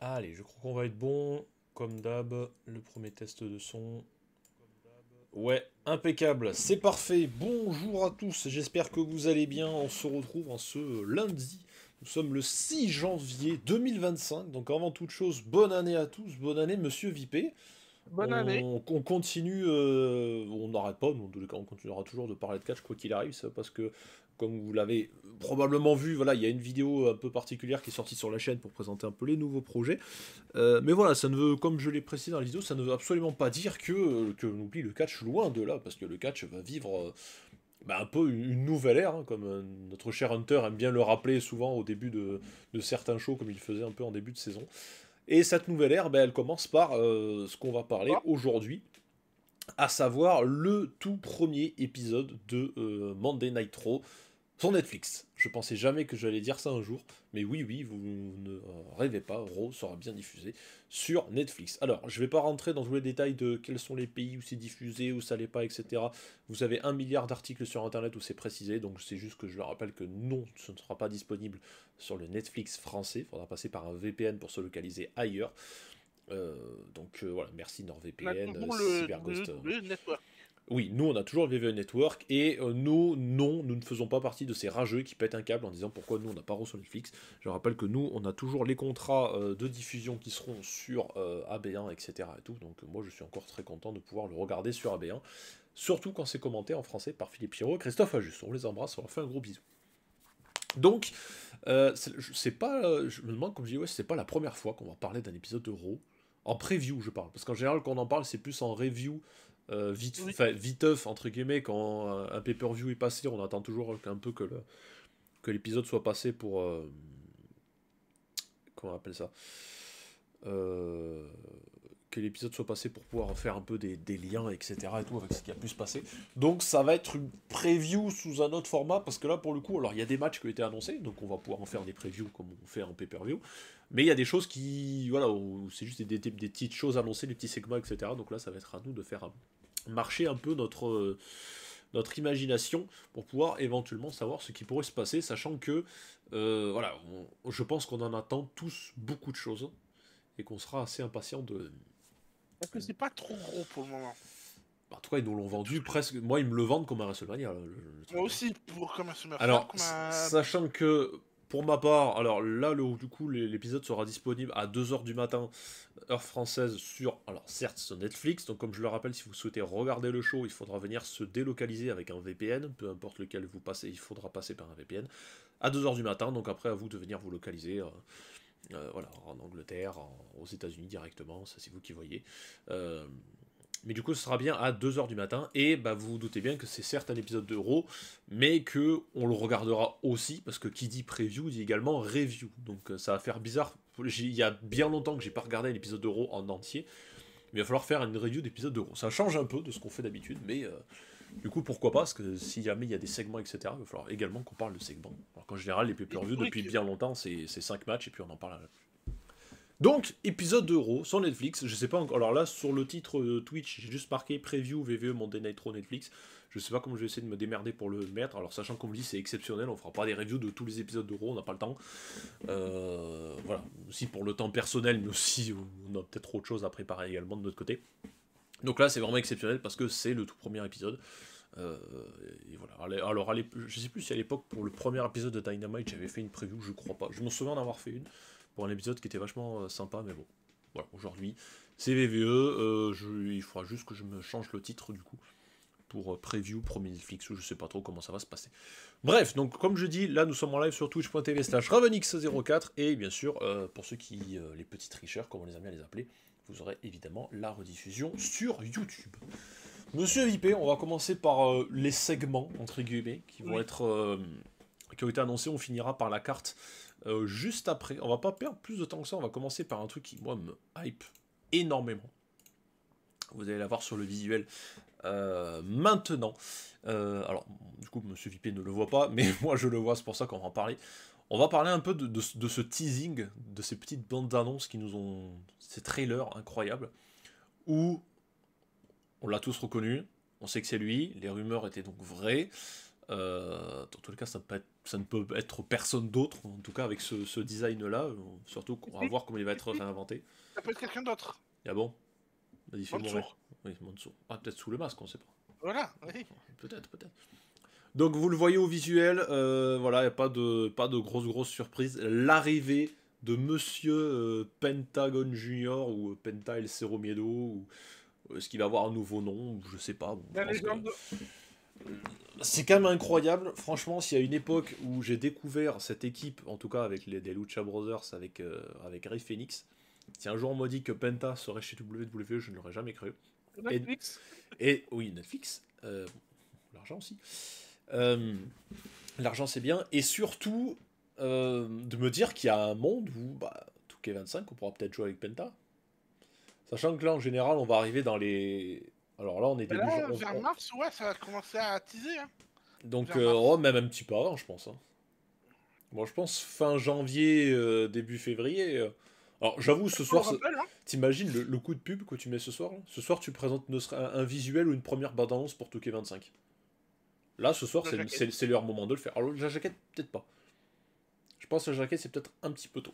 Allez, je crois qu'on va être bon. Comme d'hab, le premier test de son. Ouais, impeccable, c'est parfait. Bonjour à tous, j'espère que vous allez bien. On se retrouve en ce lundi. Nous sommes le 6 janvier 2025. Donc avant toute chose, bonne année à tous. Bonne année, monsieur Vipé. Bonne année. On continue, on n'arrête pas, nous, en tous les cas, on continuera toujours de parler de catch quoi qu'il arrive, c'est parce que, comme vous l'avez probablement vu, voilà, il y a une vidéo un peu particulière qui est sortie sur la chaîne pour présenter un peu les nouveaux projets. Mais voilà, ça ne veut, comme je l'ai précisé dans la vidéo, ça ne veut absolument pas dire que l'on oublie le catch loin de là, parce que le catch va vivre un peu une nouvelle ère, hein, comme notre cher Hunter aime bien le rappeler souvent au début de certains shows, comme il faisait un peu en début de saison. Et cette nouvelle ère, ben, elle commence par ce qu'on va parler Quoi? aujourd'hui, à savoir le tout premier épisode de Monday Night Raw sur Netflix. Je pensais jamais que j'allais dire ça un jour, mais oui, oui, vous ne rêvez pas, Raw sera bien diffusé sur Netflix. Alors, je vais pas rentrer dans tous les détails de quels sont les pays où c'est diffusé, où ça l'est pas, etc. Vous avez 1 milliard d'articles sur Internet où c'est précisé, donc c'est juste que je le rappelle que non, ce ne sera pas disponible sur le Netflix français. Il faudra passer par un VPN pour se localiser ailleurs. Voilà, merci On a NordVPN, toujours CyberGhost. le network. Oui, nous on a toujours le VPN Network et nous, non, nous ne faisons pas partie de ces rageux qui pètent un câble en disant pourquoi nous on n'a pas reçu Netflix. Je rappelle que nous on a toujours les contrats de diffusion qui seront sur AB1, etc. Et tout, donc moi je suis encore très content de pouvoir le regarder sur AB1, surtout quand c'est commenté en français par Philippe Chiro et Christophe Ajus. On les embrasse, on leur fait un gros bisou. Donc, c'est pas, je me demande, comme je dis, ouais, c'est pas la première fois qu'on va parler d'un épisode de Raw. En preview, je parle. Parce qu'en général, quand on en parle, c'est plus en review, Oui. viteuf, entre guillemets, quand un pay-per-view est passé, on attend toujours un peu que l'épisode soit passé pour. Comment on appelle ça Euh, que l'épisode soit passé pour pouvoir faire un peu des liens, etc. et tout, avec ce qui a pu se passer. Donc ça va être une preview sous un autre format, parce que là, pour le coup, alors il y a des matchs qui ont été annoncés, donc on va pouvoir en faire des previews comme on fait en pay-per-view, mais il y a des choses qui, voilà, où c'est juste des petites choses annoncées, des petits segments, etc. Donc là, ça va être à nous de faire marcher un peu notre imagination pour pouvoir éventuellement savoir ce qui pourrait se passer, sachant que, voilà, je pense qu'on en attend tous beaucoup de choses, et qu'on sera assez impatient de, Parce que c'est pas trop gros pour le moment. en tout cas, ils nous l'ont C'est tout vendu ce que je presque. Moi, ils me le vendent comme un WrestleMania, le Moi truc, hein. aussi, pour comme un SummerSlam, Alors, comme un. sachant que, pour ma part, alors là, du coup, l'épisode sera disponible à 2 h du matin, heure française, sur. Alors, certes, sur Netflix. Donc, comme je le rappelle, si vous souhaitez regarder le show, il faudra venir se délocaliser avec un VPN. Peu importe lequel vous passez, il faudra passer par un VPN. À 2 h du matin. Donc, après, à vous de venir vous localiser. Voilà, en Angleterre, aux États-Unis directement. Ça, c'est vous qui voyez. Euh, Mais du coup, ce sera bien à 2 h du matin. Et bah, vous vous doutez bien que c'est certes un épisode de Raw, mais que on le regardera aussi, parce que qui dit preview dit également review. Donc ça va faire bizarre. Il y a bien longtemps que j'ai pas regardé un épisode de Raw en entier. Mais il va falloir faire une review d'épisode de Raw. Ça change un peu de ce qu'on fait d'habitude, mais du coup, pourquoi pas, parce que si jamais il y a des segments, etc., il va falloir également qu'on parle de segments. Alors qu'en général, les pay-per-view, depuis historique. bien longtemps, c'est 5 matchs, et puis on en parle. Donc, épisode d'Euro sur Netflix. Je sais pas encore. Alors là, sur le titre Twitch, j'ai juste marqué Preview VVE Monday Nitro Netflix. Je sais pas comment je vais essayer de me démerder pour le mettre. Alors, sachant qu'on me dit c'est exceptionnel, on fera pas des reviews de tous les épisodes d'Euro, on n'a pas le temps. Voilà. Aussi pour le temps personnel, mais aussi on a peut-être autre chose à préparer également de notre côté. Donc là, c'est vraiment exceptionnel parce que c'est le tout premier épisode. Euh, et voilà. Alors, je sais plus si à l'époque, pour le premier épisode de Dynamite, j'avais fait une preview, je crois pas. Je m'en souviens d'avoir fait une pour un épisode qui était vachement sympa, mais bon. Voilà, aujourd'hui, c'est VVE. Il faudra juste que je me change le titre du coup pour preview premier Netflix, ou je sais pas trop comment ça va se passer. Bref, donc comme je dis, là nous sommes en live sur twitch.tv/ravenix04 et bien sûr, pour ceux qui, les petits tricheurs, comme on les aime bien les appeler, vous aurez évidemment la rediffusion sur YouTube. Monsieur VIP, on va commencer par les segments, entre guillemets, Oui. qui ont été annoncés. On finira par la carte juste après. On va pas perdre plus de temps que ça. On va commencer par un truc qui, moi, me hype énormément. Vous allez la voir sur le visuel maintenant. Alors, du coup, Monsieur VIP ne le voit pas, mais moi je le vois, c'est pour ça qu'on va en parler. On va parler un peu de ce teasing, de ces petites bandes d'annonces qui nous ont. Ces trailers incroyables, où on l'a tous reconnu, on sait que c'est lui, les rumeurs étaient donc vraies. Dans tous les cas, ça ne peut être personne d'autre, en tout cas avec ce design-là. Surtout qu'on va voir comment il va être réinventé. Ça peut être quelqu'un d'autre. Ah bon? Vas-y, fais Mansour. mourir. Oui, Mansour. Ah, peut-être sous le masque, on sait pas. Voilà, oui. Peut-être. Donc vous le voyez au visuel, voilà, il n'y a pas de grosse surprise. L'arrivée de Monsieur Pentagon Junior ou Penta El Cerro Miedo, ou est-ce qu'il va avoir un nouveau nom, je sais pas. Bon, La légende. c'est quand même incroyable, franchement, s'il y a une époque où j'ai découvert cette équipe, en tout cas avec des Lucha Brothers, avec Rey Fenix, si un jour on m'a dit que Penta serait chez WWE, je ne l'aurais jamais cru. Netflix. Et oui, Netflix, l'argent aussi. L'argent c'est bien, et surtout de me dire qu'il y a un monde où 2K25 on pourra peut-être jouer avec Penta, sachant que là en général on va arriver dans les, alors là on est début vers mars, ouais, ça va commencer à teaser, hein. Donc même un petit peu avant, je pense, hein. Bon, je pense fin janvier, début février. Alors j'avoue, ce soir, t'imagines le coup de pub que tu mets ce soir là. Ce soir tu présentes un visuel ou une première bande-annonce pour 2K25. Là, ce soir, c'est leur moment de le faire. Alors, la jaquette, peut-être pas. Je pense que la jaquette, c'est peut-être un petit peu tôt.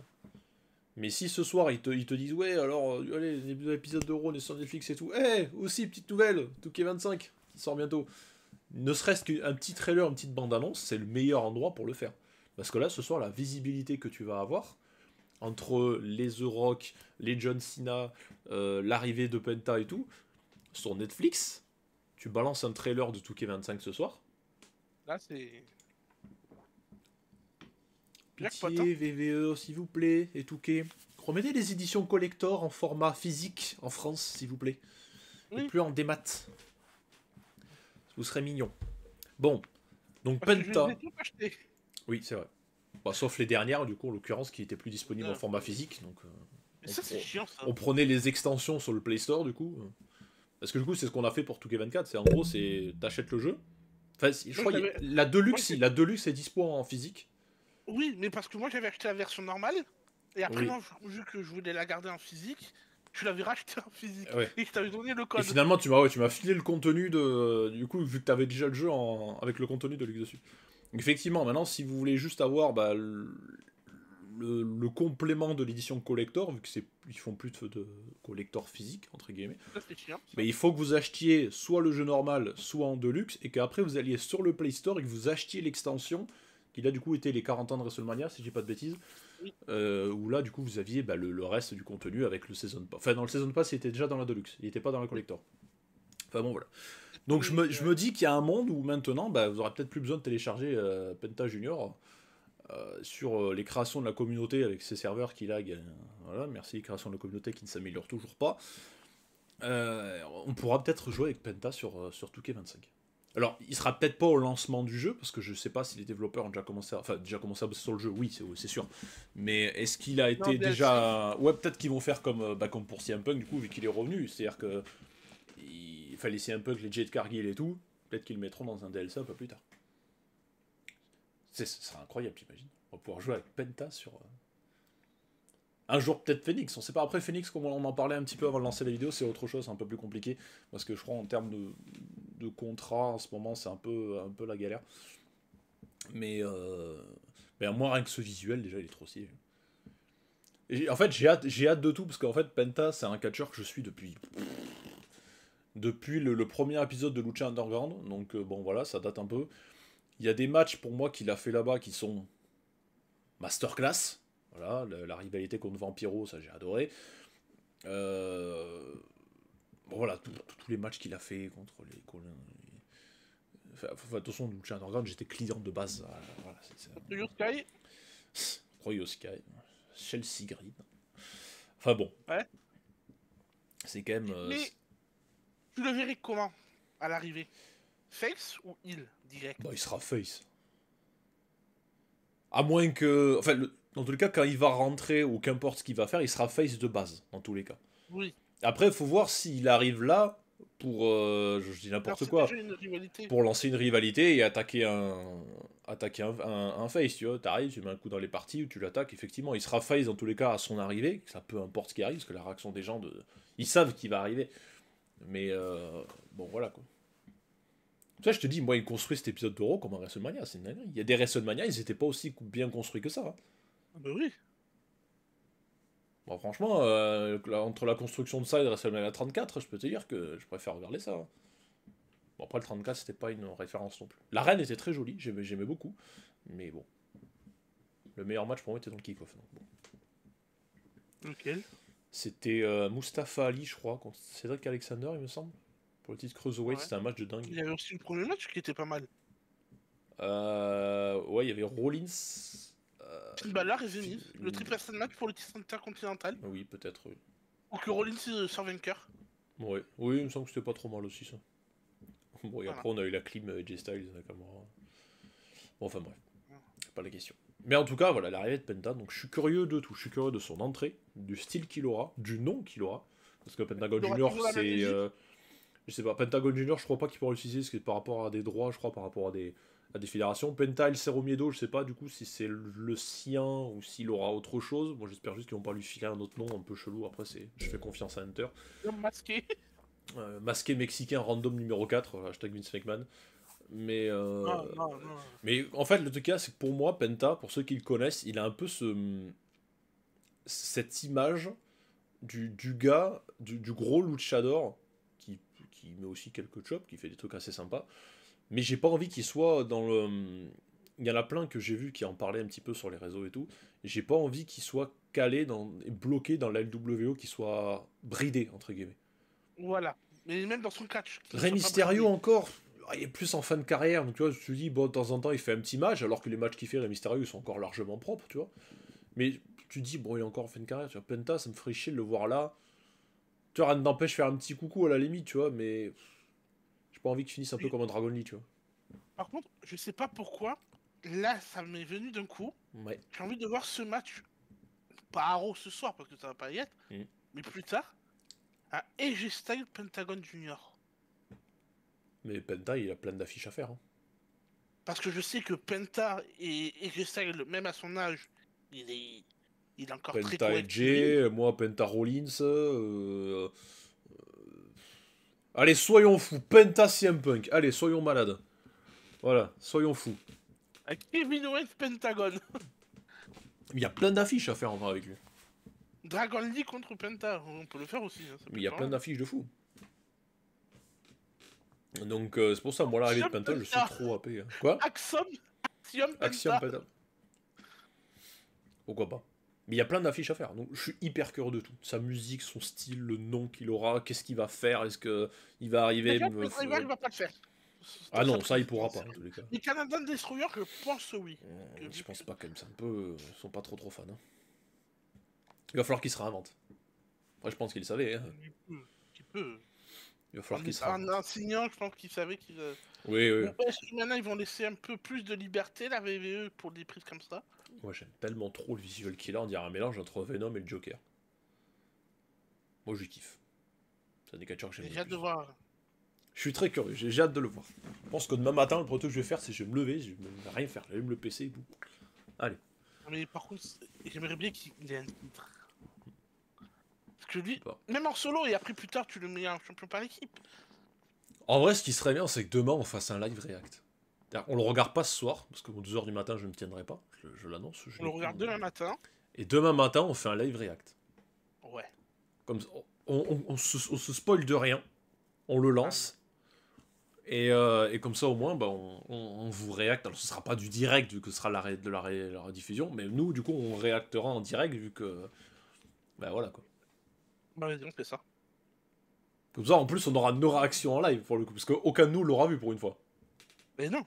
Mais si ce soir, ils te disent, ouais, alors, allez, l'épisode de Raw est sur Netflix et tout. Aussi, petite nouvelle, 2K25, qui sort bientôt. Ne serait-ce qu'un petit trailer, une petite bande-annonce, c'est le meilleur endroit pour le faire. Parce que là, ce soir, la visibilité que tu vas avoir, entre les The Rock, les John Cena, l'arrivée de Penta et tout, sur Netflix, tu balances un trailer de 2K25 ce soir. Là, c'est... Pitié, VVE, s'il vous plaît, et Touquet. Remettez les éditions collector en format physique en France, s'il vous plaît. Oui. Et plus en démat. Vous serez mignon. Bon, donc Penta. Oui, c'est vrai. Sauf les dernières, du coup, en l'occurrence, qui étaient plus disponibles en format physique. Donc, ça, c'est chiant, ça. On prenait les extensions sur le Play Store, du coup. Parce que du coup, c'est ce qu'on a fait pour 2K24. C'est en gros, t'achètes le jeu. Enfin, je crois la Deluxe est dispo en physique. Oui, mais parce que moi j'avais acheté la version normale, et après, vu que je voulais la garder en physique, je l'avais racheté en physique, et je t'avais donné le code. Et finalement, tu m'as filé le contenu du coup, vu que t'avais déjà le jeu avec le contenu de Deluxe dessus. Effectivement, maintenant, si vous voulez juste avoir le complément de l'édition collector, vu qu'ils font plus de collector physique, entre guillemets, mais il faut que vous achetiez soit le jeu normal, soit en Deluxe, et qu'après vous alliez sur le Play Store et que vous achetiez l'extension, qui là du coup était les 40 ans de WrestleMania, si j'ai pas de bêtises, où là du coup vous aviez le reste du contenu avec le Season Pass. Enfin, dans le Season Pass, il était déjà dans la Deluxe, il était pas dans la collector. Enfin bon, voilà. Donc je me dis qu'il y a un monde où maintenant, vous aurez peut-être plus besoin de télécharger Penta Junior sur les créations de la communauté avec ces serveurs qui lag. Voilà, merci les créations de la communauté qui ne s'améliorent toujours pas. On pourra peut-être jouer avec Penta sur 2K25. Alors, il sera peut-être pas au lancement du jeu, parce que je sais pas si les développeurs ont déjà commencé à bosser sur le jeu, oui, c'est sûr. Mais est-ce qu'il a été déjà... Ouais, peut-être qu'ils vont faire comme pour CM Punk, du coup, vu qu'il est revenu. C'est-à-dire que il fallait CM Punk, les Jade Cargill et tout, peut-être qu'ils le mettront dans un DLC un peu plus tard. Ce sera incroyable, t'imagines. On va pouvoir jouer avec Penta sur... Un jour peut-être Phoenix, on sait pas. Après Phoenix, comme on en parlait un petit peu avant de lancer la vidéo, c'est autre chose, c'est un peu plus compliqué. Parce que je crois en termes de contrat, en ce moment, c'est un peu la galère. Mais moi, rien que ce visuel, déjà, il est trop stylé. En fait, j'ai hâte de tout, parce qu'en fait, Penta, c'est un catcheur que je suis depuis le premier épisode de Lucha Underground. Donc bon, voilà, ça date un peu. Il y a des matchs pour moi qu'il a fait là-bas qui sont masterclass. Voilà, la rivalité contre Vampiro, ça j'ai adoré. Voilà, tous les matchs qu'il a fait contre les... Enfin, de toute façon, Lucha Underground, j'étais client de base. Voilà, Royo Sky, Chelsea Green. Enfin bon. Ouais. C'est quand même... Mais tu le verrais comment à l'arrivée? Face ou heel direct? Il sera face. À moins que... Enfin, dans tous les cas, quand il va rentrer, ou qu'importe ce qu'il va faire, il sera face de base, dans tous les cas. Oui. Après, il faut voir s'il arrive là pour... je dis n'importe quoi. Pour lancer une rivalité et attaquer un face, tu vois. T'arrives, tu mets un coup dans les parties, ou tu l'attaques, effectivement. Il sera face, dans tous les cas, à son arrivée. Ça peu importe ce qui arrive, parce que la réaction des gens, ils savent qu'il va arriver. Mais, bon, voilà, quoi. Ça, je te dis, moi, ils construisent cet épisode d'Euro comme un WrestleMania, c'est une dinguerie. Il y a des WrestleMania, ils étaient pas aussi bien construits que ça. Hein. Ah bah oui. Bon, franchement, entre la construction de ça et de WrestleMania 34, je peux te dire que je préfère regarder ça. Hein. Bon, après, le 34, c'était pas une référence non plus. L'arène était très jolie, j'aimais beaucoup. Mais bon. Le meilleur match pour moi était dans le kick-off. Bon. Ok. C'était Mustafa Ali, je crois, contre Cédric Alexander, il me semble. Pour le titre Cruiserweight, Ouais. c'était un match de dingue. Il y avait aussi le premier match qui était pas mal. Ouais, il y avait Rollins. Finn Balor et Zenith. Le triple match pour le titre intercontinental. Oui, peut-être, oui. Ou que Rollins sort vainqueur. Ouais. Oui, il me semble que c'était pas trop mal aussi, ça. Bon, et Voilà. après, on a eu la clim AJ Styles, Nakamura. Bon, enfin bref. C'est pas la question. Mais en tout cas, voilà, l'arrivée de Penta. Donc, je suis curieux de tout. Je suis curieux de son entrée, du style qu'il aura, du nom qu'il aura. Parce que Pentagon Junior, c'est. Je sais pas, Pentagon Junior, je crois pas qu'il pourra l'utiliser, parce que par rapport à des droits, je crois, par rapport à des fédérations. Penta El Cerro Miedo, je sais pas du coup si c'est le sien ou s'il aura autre chose. Moi, j'espère juste qu'ils vont pas lui filer un autre nom un peu chelou. Après, je fais confiance à Hunter. Masqué. Masqué mexicain random numéro 4, hashtag Vince McMahon. Mais, Non. mais en fait, le truc, c'est que pour moi, Penta, pour ceux qui le connaissent, il a un peu cette image du gars, du gros luchador qui met aussi quelques chops, qui fait des trucs assez sympas. Mais j'ai pas envie qu'il soit dans le. Il y en a plein que j'ai vu qui en parlaient un petit peu sur les réseaux et tout. J'ai pas envie qu'il soit calé et bloqué dans la LWO, qu'il soit bridé, entre guillemets. Voilà. Mais même dans son catch. Rey Mysterio encore, il est plus en fin de carrière. Donc tu vois, je te dis, bon, de temps en temps, il fait un petit match, alors que les matchs qu'il fait, Rey Mysterio, sont encore largement propres, tu vois. Mais tu dis, bon, il est encore en fin de carrière. Tu vois, Penta, ça me ferait chier de le voir là. Tu vois, rien n'empêche de faire un petit coucou à la limite, tu vois, mais j'ai pas envie qu'il finisse un peu comme un Dragon Lee, tu vois. Par contre, je sais pas pourquoi, là, ça m'est venu d'un coup. Ouais. J'ai envie de voir ce match, pas à Raw ce soir, parce que ça va pas y être, mais plus tard, à AJ Styles Pentagon Junior. Mais Penta, il a plein d'affiches à faire. Hein. Parce que je sais que Penta et AJ Styles, même à son âge, il est encore Penta très correct. AJ, moi Penta Rollins. Allez, soyons fous. Penta CM Punk. Allez, soyons malades. Voilà, soyons fous. Avec Kevin Owens Pentagon. Il y a plein d'affiches à faire en vrai avec lui. Dragon Lee contre Penta, on peut le faire aussi. Hein, il y a plein d'affiches de fou. Donc c'est pour ça, moi l'arrivée de Penta, je suis trop happé. Hein. Quoi Axiom Penta. Pourquoi pas. Mais il y a plein d'affiches à faire, donc je suis hyper curieux de tout. Sa musique, son style, le nom qu'il aura, qu'est-ce qu'il va faire, est-ce qu'il va arriver... Il va pas le faire. Ah non, ça il pourra pas en tous les cas. Les Canadiens Destroyer, je pense oui. Je pense pas quand même, c'est un peu... Ils sont pas trop fans. Hein. Il va falloir qu'il se réinvente. Après je pense qu'il le savait. Hein. Il peut. Il va falloir qu'il se réinvente. En signant, je pense qu'il savait qu'il... Oui. Maintenant ils vont laisser un peu plus de liberté, la VVE, pour des prises comme ça. Moi j'aime tellement trop le visual killer, on dirait un mélange entre Venom et le Joker. Moi je kiffe. C'est un des catcheurs que j'aime. J'ai hâte de voir. Je suis très curieux, j'ai hâte de le voir. Je pense que demain matin, le premier truc que je vais faire, c'est que je vais me lever, je vais rien faire, j'allume le PC et tout. Allez. Mais par contre, j'aimerais bien qu'il ait un titre. Parce que lui, même en solo, et après plus tard, tu le mets en champion par équipe. En vrai, ce qui serait bien, c'est que demain, on fasse un live react. On le regarde pas ce soir, parce que 2h du matin, je ne tiendrai pas, je l'annonce. On le regarde demain matin. Et demain matin, on fait un live react. Ouais. Comme on se spoil de rien, on le lance. Et comme ça, au moins, bah, on vous réacte. Alors, ce sera pas du direct, vu que ce sera la rediffusion. Mais nous, du coup, on réactera en direct, vu que... Bah voilà, quoi. Bah vas-y, on fait ça. Comme ça, en plus, on aura nos réactions en live, pour le coup. Parce qu'aucun de nous l'aura vu, pour une fois. Mais non.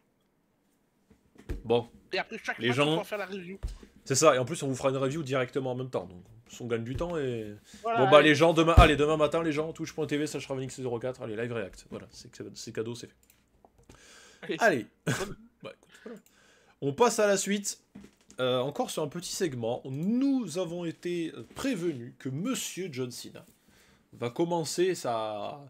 Bon. Et après, chaque les match, gens... on va faire la review. C'est ça. Et en plus, on vous fera une review directement en même temps. Donc, on gagne du temps et... Voilà, bon, bah, les gens, demain... Allez, demain matin, les gens, twitch.tv/ravenix04. Allez, live react. Voilà, c'est cadeau, c'est fait. Allez. Bah, écoute, voilà. On passe à la suite. Encore sur un petit segment. Nous avons été prévenus que Monsieur John Cena va commencer sa...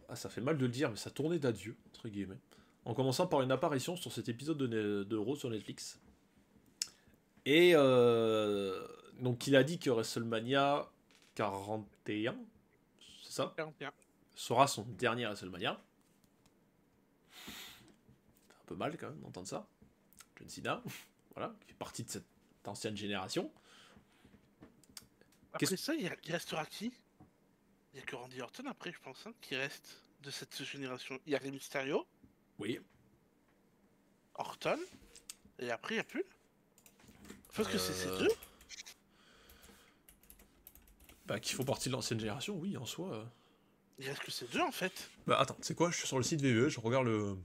Ah, ça fait mal de le dire, mais sa tournée d'adieu, entre guillemets. En commençant par une apparition sur cet épisode de Raw sur Netflix. Et donc il a dit que WrestleMania 41, c'est ça, 41. sera son dernier WrestleMania. peu mal quand même d'entendre ça. John Cena, voilà, qui fait partie de cette ancienne génération. Après ça, il restera qui? Il n'y a que Randy Orton après, je pense, hein, qui reste de cette génération. Il y a Rey Mysterio. Oui. Orton. Et après, il n'y a plus. Parce que c'est ces deux. Bah, qui font partie de l'ancienne génération, oui, en soi. Il reste que ces deux, en fait. Bah, attends, c'est quoi? Je suis sur le site VVE, je regarde le...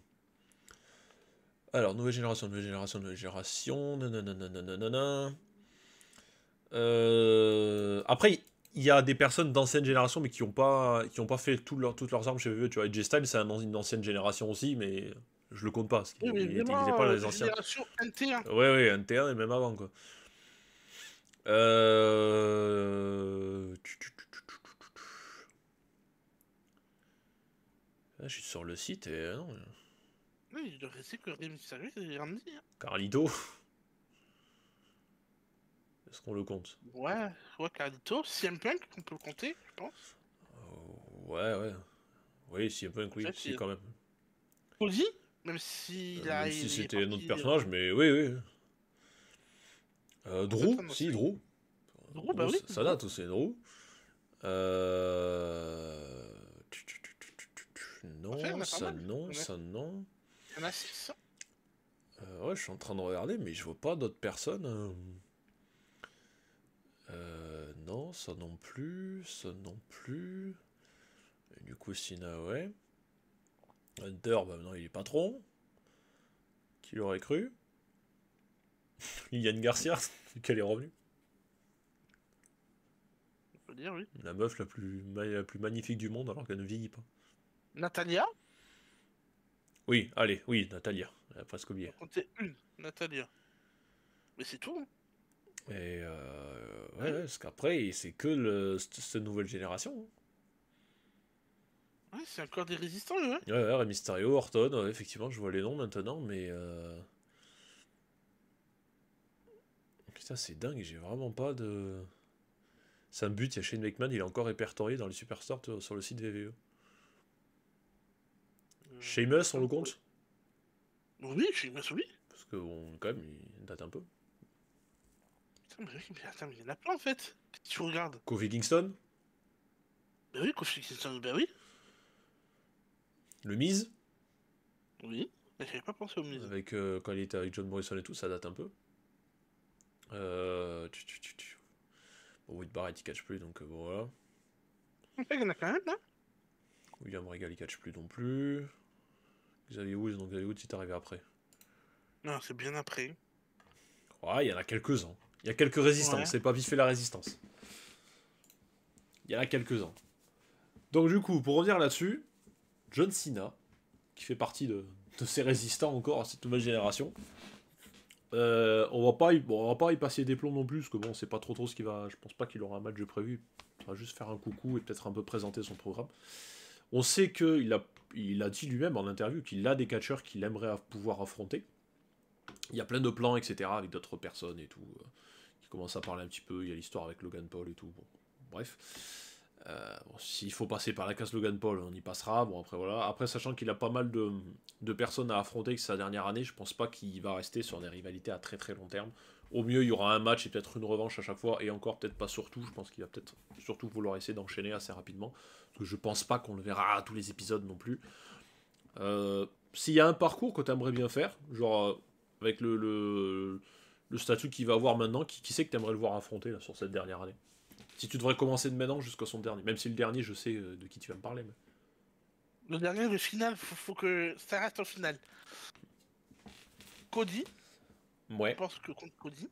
Alors, nouvelle génération, nouvelle génération, nouvelle génération... Nanana... Après, il y a des personnes d'ancienne génération, mais qui ont pas fait toutes leurs armes chez VVE. Tu vois, AJ Styles, c'est une ancienne génération aussi, mais je le compte pas, parce qu'il Oui, mais n'était vraiment, pas dans les anciens. génération NT1. Ouais, NT1 et même avant, quoi. Là, je suis sur le site et non. Oui, il devrait rester que Rey Mysterio et Randy. Hein. Carlito. Est-ce qu'on le compte? Ouais, Carlito. CM Punk, on peut le compter, je pense. Ouais. Oui, si un peu, oui, En fait, si quand même. Cody, même si Même si il est c'était un autre parti, personnage, mais oui. Drew, fait, si, Drew. Drew, bah oui. Ça date aussi, Drew. Non, ça non. Il y en a 6. Ouais, je suis en train de regarder, mais je vois pas d'autres personnes. Non, ça non plus. Et du coup, Sina, ouais. Hunter, bah non, il est patron. Qui l'aurait cru? Yann Garcia, qu'elle est revenue. On peut dire, oui. La meuf la plus magnifique du monde alors qu'elle ne vieillit pas. Natalia. Oui, allez, oui, Natalia. Elle a presque oublié. On comptait une, Natalia. Mais c'est tout. Hein. Et ouais, parce qu'après, c'est que cette nouvelle génération. Ouais, c'est encore des résistants, eux. Hein. Ouais, Rey Mysterio, Orton, ouais, effectivement, je vois les noms maintenant, mais... Putain, c'est dingue, j'ai vraiment pas de... C'est un but, il y a Shane McMahon, il est encore répertorié dans les superstars sur le site VVE. Sheamus, on le compte? Oui, Sheamus, oui. Parce que, quand même, il date un peu. Putain, mais attends, mais il y en a plein, en fait. Tu regardes. Kofi Kingston? Bah oui, Kofi Kingston, bah oui. Le Miz? Oui. Mais j'avais pas pensé au Miz. Avec, quand il était avec John Morrison et tout, ça date un peu. Bon, Wade Barrett, il catch plus, donc bon, voilà. Il y en a quand même, là. William Regal, il catch plus non plus. Xavier Woods, donc Xavier Woods, il est arrivé après. Non, c'est bien après. Ouais, il y en a quelques-uns. Il y a quelques résistants, Ouais. c'est pas vite fait la résistance. Il y en a quelques-uns. Donc du coup, pour revenir là-dessus, John Cena, qui fait partie de ces résistants encore à cette nouvelle génération, on va pas y passer des plombs non plus, parce que bon, c'est pas trop ce qu'il va... Je pense pas qu'il aura un match de prévu. Il va juste faire un coucou et peut-être un peu présenter son programme. On sait qu'il a dit lui-même en interview qu'il a des catcheurs qu'il aimerait pouvoir affronter. Il y a plein de plans, etc., avec d'autres personnes et tout, qui commencent à parler un petit peu. Il y a l'histoire avec Logan Paul et tout. Bon, bref. S'il faut passer par la case Logan Paul, on y passera. Bon, après, voilà. Après, sachant qu'il a pas mal de personnes à affronter que sa dernière année, je pense pas qu'il va rester sur des rivalités à très très long terme. Au mieux, il y aura un match et peut-être une revanche à chaque fois, et encore peut-être pas surtout. Je pense qu'il va peut-être surtout vouloir essayer d'enchaîner assez rapidement. Parce que je pense pas qu'on le verra à tous les épisodes non plus. S'il y a un parcours que tu aimerais bien faire, genre avec le statut qu'il va avoir maintenant, qui sait que tu aimerais le voir affronter là, sur cette dernière année? Si tu devrais commencer de maintenant jusqu'à son dernier. Même si le dernier, je sais de qui tu vas me parler. Mais... Le dernier, le final, faut que ça reste au final. Cody. Ouais. Je pense que contre Cody.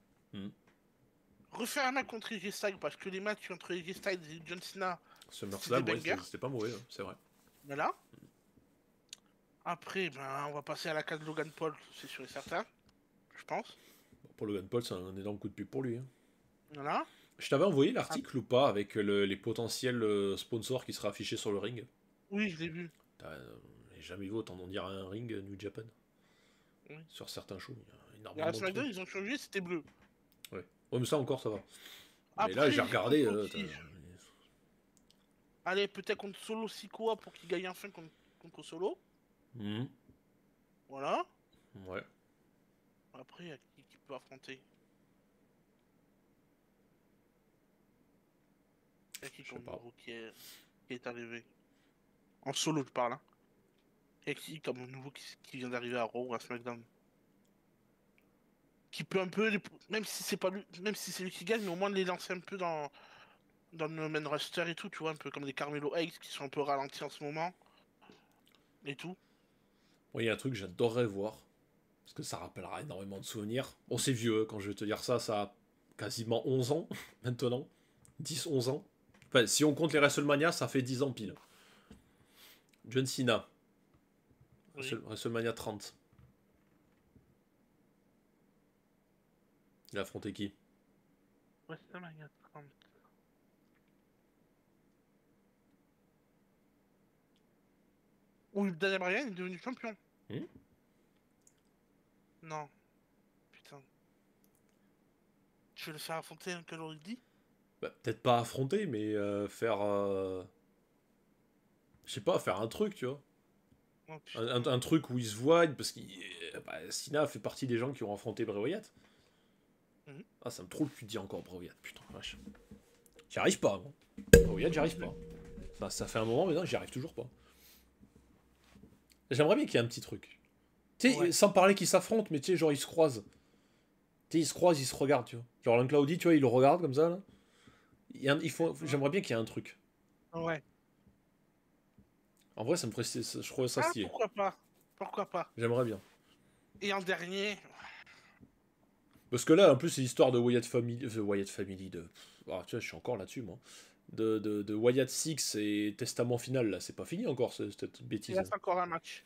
Refaire un match contre AJ Styles, parce que les matchs entre AJ Styles et John Cena, SummerSlam, ouais, c'était pas mauvais, c'est vrai. Voilà. Après, on va passer à la case Logan Paul, c'est sûr et certain. Je pense. Pour Logan Paul, c'est un énorme coup de pub pour lui. Hein. Voilà. Je t'avais envoyé l'article ou pas avec les potentiels sponsors qui seraient affichés sur le ring? Oui, je l'ai vu. J'ai jamais vu autant d'en dire à un ring New Japan. Oui. Sur certains shows, il y a énormément À de SmackDown, trucs. ils ont changé, c'était bleu. Ouais, mais ça encore, ça va. Après, mais là, j'ai regardé. Allez, peut-être contre Solo Sikoa pour qu'il gagne enfin contre Solo. Voilà. Ouais. Après, il y a qui peut affronter. Il y a qui Je sais comme pas. nouveau qui est arrivé. En solo, je parle. Hein. Il y a qui comme nouveau qui vient d'arriver à Raw ou à SmackDown. Qui peut un peu, même si c'est pas lui, même si c'est lui qui gagne, mais au moins les lancer un peu dans le main roster et tout, tu vois, un peu comme des Carmelo Hayes qui sont un peu ralentis en ce moment. Et tout. Moi, il y a un truc que j'adorerais voir. Parce que ça rappellera énormément de souvenirs. Bon, c'est vieux, quand je vais te dire ça, ça a quasiment 11 ans, maintenant. 10-11 ans. Enfin, si on compte les WrestleMania, ça fait 10 ans pile. John Cena, Oui. WrestleMania 30. Il a affronté qui? WrestleMania 30. Où Daniel Bryan est devenu champion. Hmm. Non. Putain. Tu veux le faire affronter un Call of Duty? Bah, peut-être pas affronter, mais faire... je sais pas, faire un truc, tu vois. Oh Un putain. truc où ils se voient, parce que Cena fait partie des gens qui ont affronté Bray Wyatt. Mhm. Ah, ça me trouve que tu dis encore Bray Wyatt, putain, vache. J'y arrive pas, moi. Bray Wyatt, j'y arrive pas. Ça fait un moment, mais non, j'y arrive toujours pas. J'aimerais bien qu'il y ait un petit truc. Tu sais, Ouais. sans parler qu'ils s'affrontent, mais tu sais, genre ils se croisent. Tu sais, ils se croisent, ils se regardent, tu vois. Genre l'Uncloudy, tu vois, il le regarde comme ça, là. J'aimerais bien qu'il y ait un truc. Ouais. En vrai, ça me ferait, je trouverais ça Ah, stylé. pourquoi pas? Pourquoi pas? J'aimerais bien. Et en dernier, Parce que là, en plus, c'est l'histoire de Wyatt Family. Wyatt Family de. Ah, tu vois, je suis encore là-dessus, moi. De Wyatt Six et Testament Final, là. C'est pas fini encore, cette il bêtise. reste encore un match.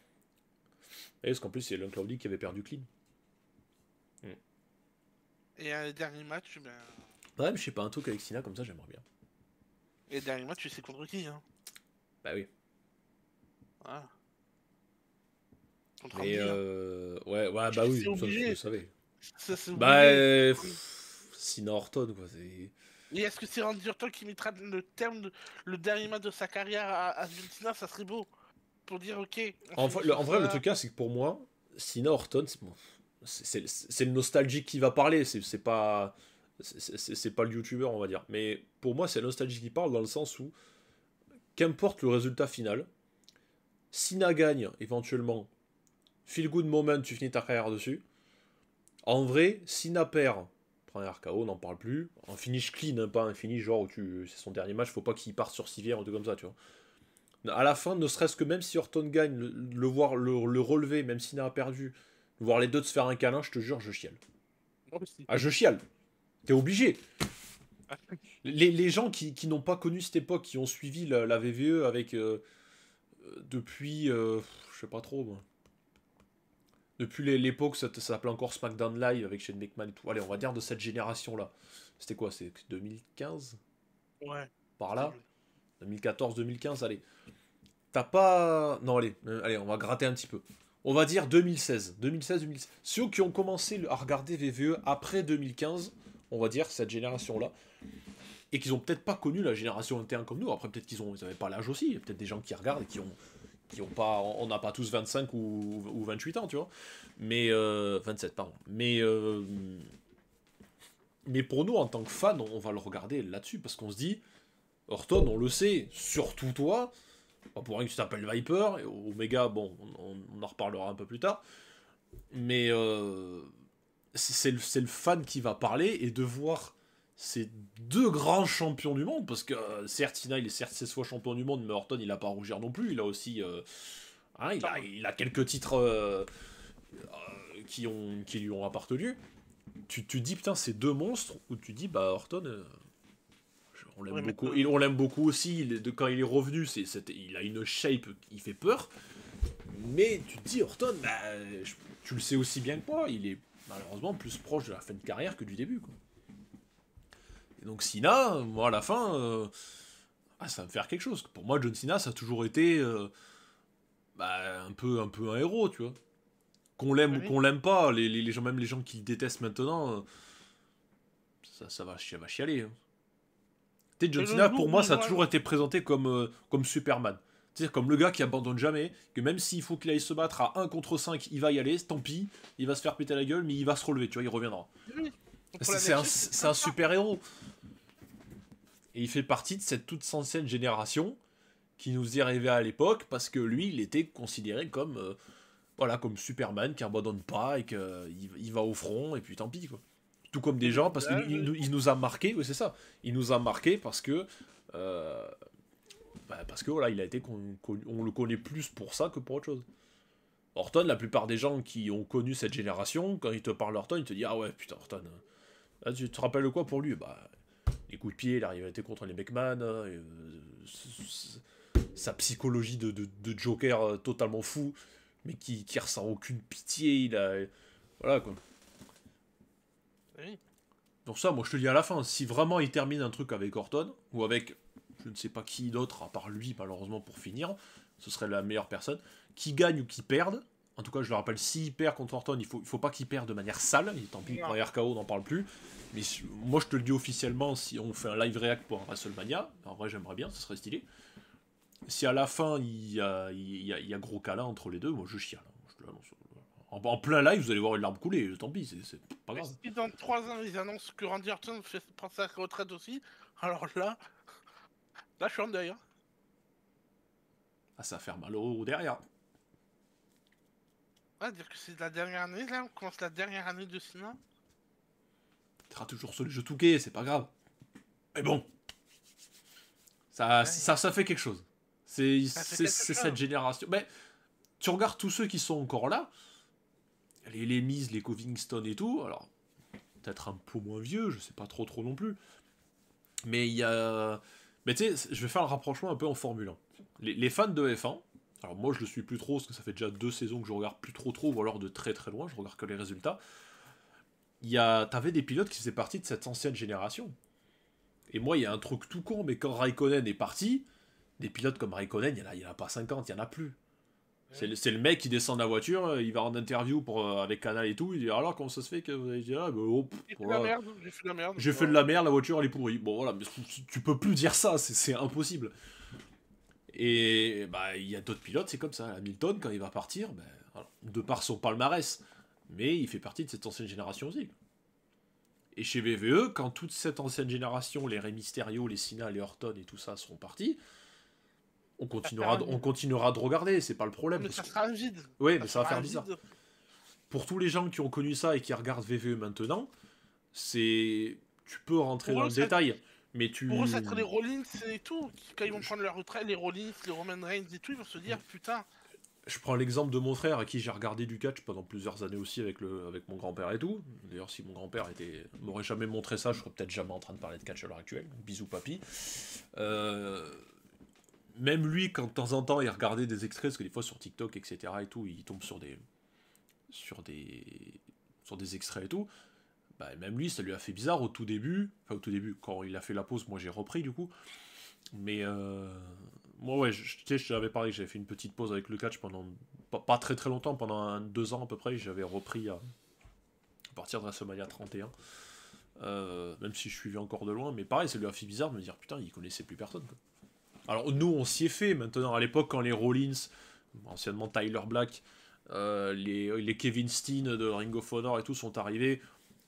Et parce qu'en plus, c'est l'Uncloudy qui avait perdu clean. Mm. Et un dernier match, ben. Ouais, mais je sais pas, un truc avec Sina comme ça, j'aimerais bien. Et le dernier match, tu sais contre qui, hein? Bah oui. Voilà. Contre Mais Andy, hein. ouais, bah oui, C'est ça je le obligé. savais. Ça, c'est Bah, obligé. Sina Orton, quoi. C'est. Et est-ce que c'est Randy Orton qui mettra le dernier match de sa carrière à John Cena? Ça serait beau. Pour dire, ok, on finit En sur vrai, le ça. truc là, c'est que pour moi, Sina Orton, c'est le nostalgique qui va parler. C'est pas. C'est pas le youtubeur, on va dire. Mais pour moi, c'est le nostalgique qui parle dans le sens où, qu'importe le résultat final, Sina gagne éventuellement. Feel good moment, tu finis ta carrière dessus. En vrai, Sina perd. Prend un RKO, on n'en parle plus. Un finish clean, hein, pas un finish genre où c'est son dernier match, faut pas qu'il parte sur civière ou tout comme ça, tu vois. À la fin, ne serait-ce que même si Orton gagne, le voir le relever, même s'il a perdu, voir les deux de se faire un câlin, je te jure, je chiale. Moi aussi. Ah, je chiale. T'es obligé. Les gens qui n'ont pas connu cette époque, qui ont suivi la VVE avec depuis, je sais pas trop, moi. Depuis l'époque, ça s'appelait encore SmackDown Live avec Shane McMahon et tout. Allez, on va dire de cette génération-là. C'était quoi? C'est 2015? Ouais. Par C'était là? nul. 2014, 2015, allez. T'as pas. Non, allez, on va gratter un petit peu. On va dire 2016. 2016, 2016. Ceux qui ont commencé à regarder VVE après 2015, on va dire cette génération-là, et qu'ils ont peut-être pas connu la génération 21 comme nous. Après, peut-être qu'ils n'avaient pas l'âge aussi. Il y a peut-être des gens qui regardent et qui ont pas. On n'a pas tous 25 ou 28 ans, tu vois. Mais. 27, pardon. Mais pour nous, en tant que fans, on va le regarder là-dessus parce qu'on se dit, Orton, on le sait, surtout toi. Pas pour rien que tu t'appelles Viper, et Omega, bon, on en reparlera un peu plus tard. Mais c'est le fan qui va parler, et de voir ces deux grands champions du monde, parce que certes, Cena, il est certes 16 fois champion du monde, mais Orton, il a pas à rougir non plus. Il a aussi. Hein, il a quelques titres qui lui ont appartenu. Tu te dis, putain, ces deux monstres, où tu dis, bah, Orton. On l'aime Ouais, mais beaucoup. On l'aime beaucoup aussi. Quand il est revenu, il a une shape qui fait peur. Mais tu te dis, Orton, bah, tu le sais aussi bien que moi, il est malheureusement plus proche de la fin de carrière que du début, quoi. Et donc Cena, moi à la fin, ça va me faire quelque chose. Pour moi, John Cena, ça a toujours été bah, un peu un héros, tu vois. Qu'on l'aime ou oui. qu'on l'aime pas, les gens, même les gens qui le détestent maintenant, ça va chialer, hein. Tu sais, John Et le Cena, jour pour où moi, ils ça a ont toujours été présenté comme Superman. Tu C'est comme le gars qui abandonne jamais, que même s'il faut qu'il aille se battre à 1 contre 5, il va y aller, tant pis, il va se faire péter la gueule, mais il va se relever, tu vois, il reviendra. Oui. C'est un super-héros. Et il fait partie de cette toute ancienne génération qui nous est rêvé à l'époque, parce que lui, il était considéré comme, voilà, comme Superman, qui abandonne pas, et qu'il va au front, et puis tant pis, quoi. Tout comme des gens, parce qu'il nous a marqué, oui c'est ça, il nous a marqué parce que... parce que voilà, il a été on le connaît plus pour ça que pour autre chose. Horton, la plupart des gens qui ont connu cette génération, quand ils te parlent d'Horton, ils te disent ah ouais putain Horton. Là, tu te rappelles de quoi pour lui? Bah les coups de pied, la rivalité contre les McMahon, sa psychologie de Joker totalement fou, mais qui ressent aucune pitié, voilà quoi. Oui. Donc ça, moi je te dis à la fin, si vraiment il termine un truc avec Horton, ou avec je ne sais pas qui d'autre, à part lui malheureusement pour finir, ce serait la meilleure personne, qui gagne ou qui perde, en tout cas je le rappelle, s'il perd contre Horton, il faut pas qu'il perde de manière sale, tant pis pour RKO, on n'en parle plus, mais moi je te le dis officiellement, si on fait un live react pour un WrestleMania, en vrai j'aimerais bien, ce serait stylé. Si à la fin il y a gros câlin entre les deux, moi je chiale. En plein live, vous allez voir une larme couler, tant pis, c'est pas grave. Si dans 3 ans ils annoncent que Randy Orton prend sa retraite aussi, alors là je suis en deuil. Hein. Ah, ça va faire mal au derrière. Ouais, dire que c'est la dernière année, là, on commence la dernière année de Cena. Tu seras toujours sur les jeux Touquet, c'est pas grave. Mais bon, ça fait quelque chose. C'est cette génération. Mais tu regardes tous ceux qui sont encore là, les Miz, les Covington et tout, alors peut-être un peu moins vieux, je sais pas trop non plus. Mais il y a... Mais tu sais, je vais faire le rapprochement un peu en Formule 1. Les fans de F1, alors moi je le suis plus trop, parce que ça fait déjà 2 saisons que je regarde plus trop, ou alors de très très loin, je regarde que les résultats. T'avais des pilotes qui faisaient partie de cette ancienne génération. Et moi, il y a un truc tout con, mais quand Raikkonen est parti, des pilotes comme Raikkonen, il y en a pas 50, il y en a plus. C'est le mec qui descend de la voiture, il va en interview avec Canal et tout, il dit alors comment ça se fait que vous avez dit ah, j'ai fait de la merde. J'ai fait de la merde, la voiture elle est pourrie. Bon voilà, mais tu peux plus dire ça, c'est impossible. Et bah il y a d'autres pilotes, c'est comme ça. Hamilton quand il va partir, alors, de par son palmarès, mais il fait partie de cette ancienne génération aussi. Et chez VVE, quand toute cette ancienne génération, les Rey Mysterio, les Cena, les Orton et tout ça seront partis, on continuera de regarder, c'est pas le problème. Mais ça sera un vide. Oui, mais ça va faire bizarre. Pour tous les gens qui ont connu ça et qui regardent VVE maintenant, tu peux rentrer dans le détail, mais Pour eux, ça être les Rollins et tout. Quand ils vont prendre leur retraite, les Rollins, les Roman Reigns et tout, ils vont se dire putain. Je prends l'exemple de mon frère à qui j'ai regardé du catch pendant plusieurs années aussi avec mon grand-père et tout. D'ailleurs, si mon grand-père m'aurait jamais montré ça, je serais peut-être jamais en train de parler de catch à l'heure actuelle. Bisous papy. Même lui, quand de temps en temps il regardait des extraits, parce que des fois sur TikTok, etc. et tout, il tombe sur des extraits et tout. Bah, même lui, ça lui a fait bizarre au tout début. Enfin, au tout début, quand il a fait la pause, moi j'ai repris du coup. Mais moi, ouais, je t'avais parlé que j'avais fait une petite pause avec le catch pendant pas très très longtemps, pendant 2 ans à peu près. J'avais repris à partir de WrestleMania 31. Même si je suivais encore de loin. Mais pareil, ça lui a fait bizarre de me dire putain, il connaissait plus personne, quoi. Alors nous on s'y est fait maintenant, à l'époque quand les Rollins, anciennement Tyler Black, les Kevin Steen de Ring of Honor et tout sont arrivés,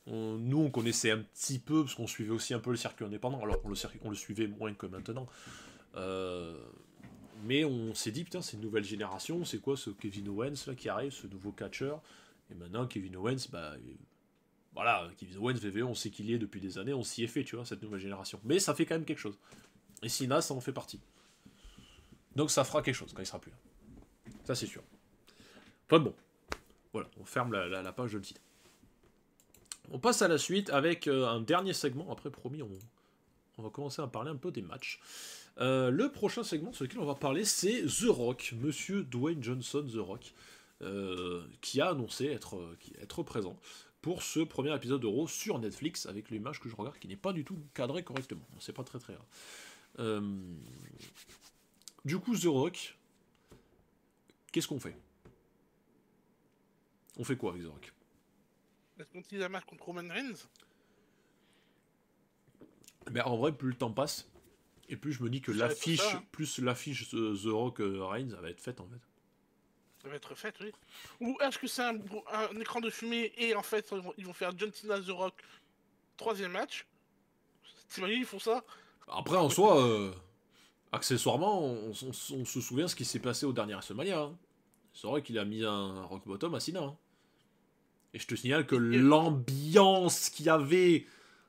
nous on connaissait un petit peu, parce qu'on suivait aussi un peu le circuit indépendant, alors on le suivait moins que maintenant, mais on s'est dit putain c'est une nouvelle génération, c'est quoi ce Kevin Owens là qui arrive, ce nouveau catcher, et maintenant Kevin Owens, voilà, Kevin Owens, VVE, on sait qu'il y est depuis des années, on s'y est fait, tu vois, cette nouvelle génération, mais ça fait quand même quelque chose. Et Cena, ça en fait partie. Donc ça fera quelque chose quand il sera plus là. Ça c'est sûr. Enfin bon. Voilà, on ferme la page de le site. On passe à la suite avec un dernier segment. Après, promis, on va commencer à parler un peu des matchs. Le prochain segment sur lequel on va parler, c'est The Rock. Monsieur Dwayne Johnson, The Rock. Qui a annoncé être présent pour ce premier épisode de Raw sur Netflix avec l'image que je regarde qui n'est pas du tout cadrée correctement. C'est pas très très rare. Du coup, The Rock, qu'est-ce qu'on fait? On fait quoi avec The Rock? Est-ce qu'on utilise un match contre Roman Reigns? En vrai, plus le temps passe, Et plus je me dis que Ça va être l'affiche, ça, hein. plus l'affiche The Rock Reigns, ça va être faite en fait. Ça va être fait, oui. Ou est-ce que c'est un écran de fumée et en fait ils vont faire John Cena The Rock troisième match? T'imagines ils font ça? Après, en soi, accessoirement, on se souvient ce qui s'est passé au dernier WrestleMania. Hein. C'est vrai qu'il a mis un rock bottom à Cena. Hein. Et je te signale que Et- l'ambiance qu'il y avait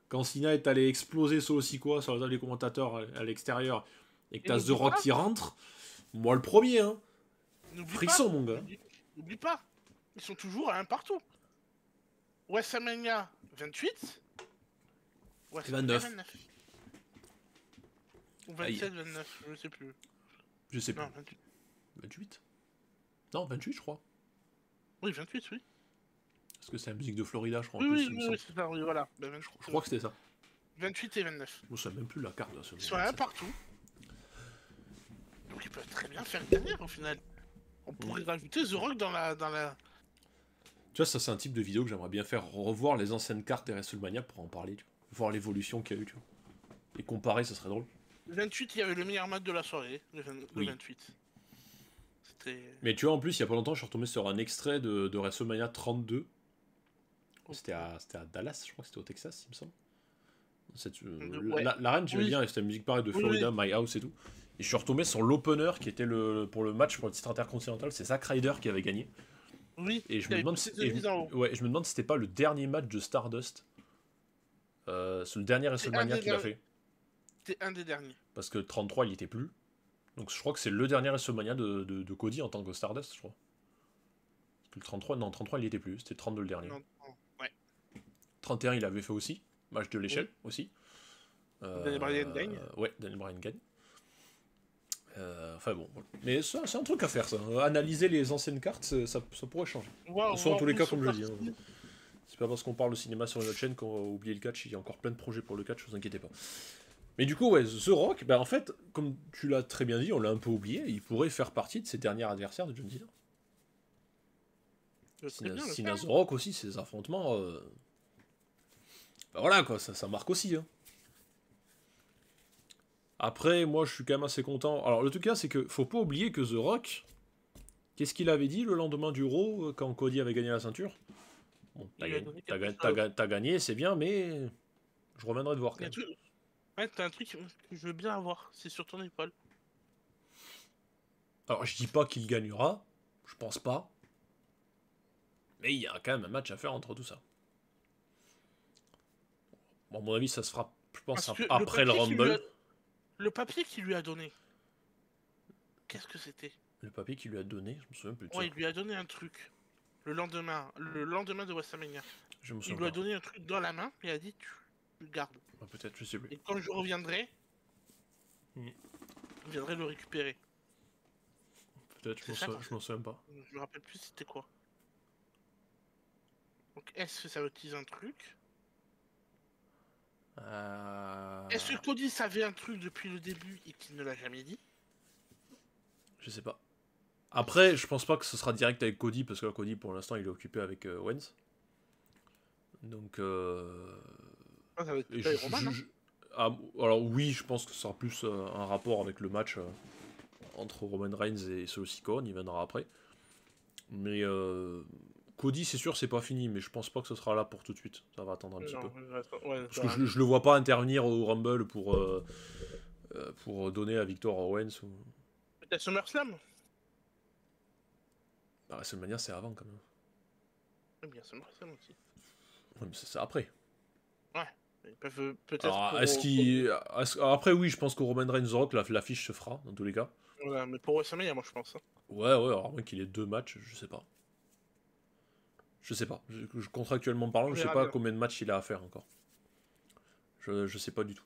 quand Cena est allé exploser Solo Sikoa sur les commentateurs à l'extérieur et que Et t'as The n'oublie Rock pas, qui rentre, moi le premier, hein. n'oublie pas, Frisson, mon gars. n'oublie pas, ils sont toujours à un partout. WrestleMania 28, Et WrestleMania 29. 29. Ou Aïe, 27, 29, je sais plus. je sais plus. Non, 28. 28 Non, 28, je crois. Oui, 28, oui. Parce que c'est la musique de Florida, je crois, en Oui, plus, oui, il me oui, semble. oui, c'est ça, oui, voilà. Ben, Je crois que c'était ça. 28 et 29. Je sais même plus la carte de la Ils semaine. sont à un partout. Donc ils peuvent très bien faire une dernière au final. On pourrait rajouter The Rock dans la... Tu vois, ça, c'est un type de vidéo que j'aimerais bien faire. Revoir les anciennes cartes des WrestleMania pour en parler, tu vois. Voir l'évolution qu'il y a eu, tu vois. Et comparer, ça serait drôle. Le 28, il y avait le meilleur match de la soirée, le Oui. 28. C'était... Mais tu vois, en plus, il y a pas longtemps, je suis retombé sur un extrait de WrestleMania 32. C'était à Dallas, je crois que c'était au Texas, il me semble. Ouais. La reine, j'aimais Oui. bien, c'était la musique pareille de Oui, Florida, oui. My House et tout. Et je suis retombé sur l'opener qui était pour le match pour le titre intercontinental. C'est Zack Ryder qui avait gagné. Oui, Et je il me avait demande poussé si, de mise en haut. ouais, je me demande si c'était pas le dernier match de Stardust. C'est le dernier C'est un WrestleMania des qu'il a derniers. fait. C'était un des derniers. Parce que 33, il y était plus. Donc je crois que c'est le dernier WrestleMania de Cody en tant que Stardust, je crois. Parce que le 33, non, 33, il y était plus. C'était 32 le dernier. Non, non, ouais. 31, il avait fait aussi. Match de l'échelle Oui. aussi. Daniel Bryan gagne. Ouais, Daniel Bryan gagne. Enfin bon, voilà. Mais c'est un truc à faire ça. Analyser les anciennes cartes, ça pourrait changer. Soit en tous les cas, comme je dis. Hein. C'est pas parce qu'on parle de cinéma sur une autre chaîne qu'on va oublier le catch. Il y a encore plein de projets pour le catch, vous inquiétez pas. Mais du coup, ouais, The Rock, bah en fait, comme tu l'as très bien dit, on l'a un peu oublié, il pourrait faire partie de ses derniers adversaires de John Cena. Cena The Rock aussi, ces affrontements. Bah voilà quoi, ça marque aussi. Hein. Après, moi je suis quand même assez content. Alors le truc là, c'est que faut pas oublier que The Rock, qu'est-ce qu'il avait dit le lendemain du Raw quand Cody avait gagné la ceinture? Bon, t'as gagné, c'est bien, mais je reviendrai te voir quand même. Ouais, t'as un truc que je veux bien avoir, c'est sur ton épaule. Alors je dis pas qu'il gagnera, je pense pas. Mais il y a quand même un match à faire entre tout ça. Bon, à mon avis, ça se fera, je pense, après le Rumble. Le papier qu'il lui a donné, qu'est-ce que c'était? Le papier qu'il lui a donné, je me souviens plus de ça. Ouais, il lui a donné un truc. Le lendemain de WrestleMania. Je me Il souviens lui a pas. donné un truc dans la main et a dit tu le gardes. Ah, peut-être, je sais plus. Et quand je reviendrai, je viendrai le récupérer. Peut-être, je m'en souviens pas. Je me rappelle plus c'était quoi. Donc est-ce que ça utilise un truc? Est-ce que Cody savait un truc depuis le début et qu'il ne l'a jamais dit? Je sais pas. Après, je pense pas que ce sera direct avec Cody, parce que là, Cody, pour l'instant, il est occupé avec Wentz. Donc, Ah, ça va être Roman, alors oui, je pense que ce sera plus un rapport avec le match entre Roman Reigns et Solo Sikoa, on y viendra après. Mais Cody, c'est sûr, c'est pas fini, mais je pense pas que ce sera là pour tout de suite. Ça va attendre un petit peu. Ouais, Parce que je le vois pas intervenir au Rumble pour donner la victoire à Owens. Ou... Peut-être SummerSlam. Bah, WrestleMania, c'est avant quand même. Ouais, bien SummerSlam aussi. Ouais, mais c'est après. Ouais. Ils peuvent peut-être. Alors, après, oui, je pense que Roman Reigns The Rock, l'affiche se fera, dans tous les cas. Voilà, mais pour WrestleMania, moi je pense. Hein. Ouais, alors moins qu'il ait 2 matchs, je sais pas. Je sais pas. Contractuellement parlant, je sais pas combien de matchs il a à faire encore. Je sais pas du tout.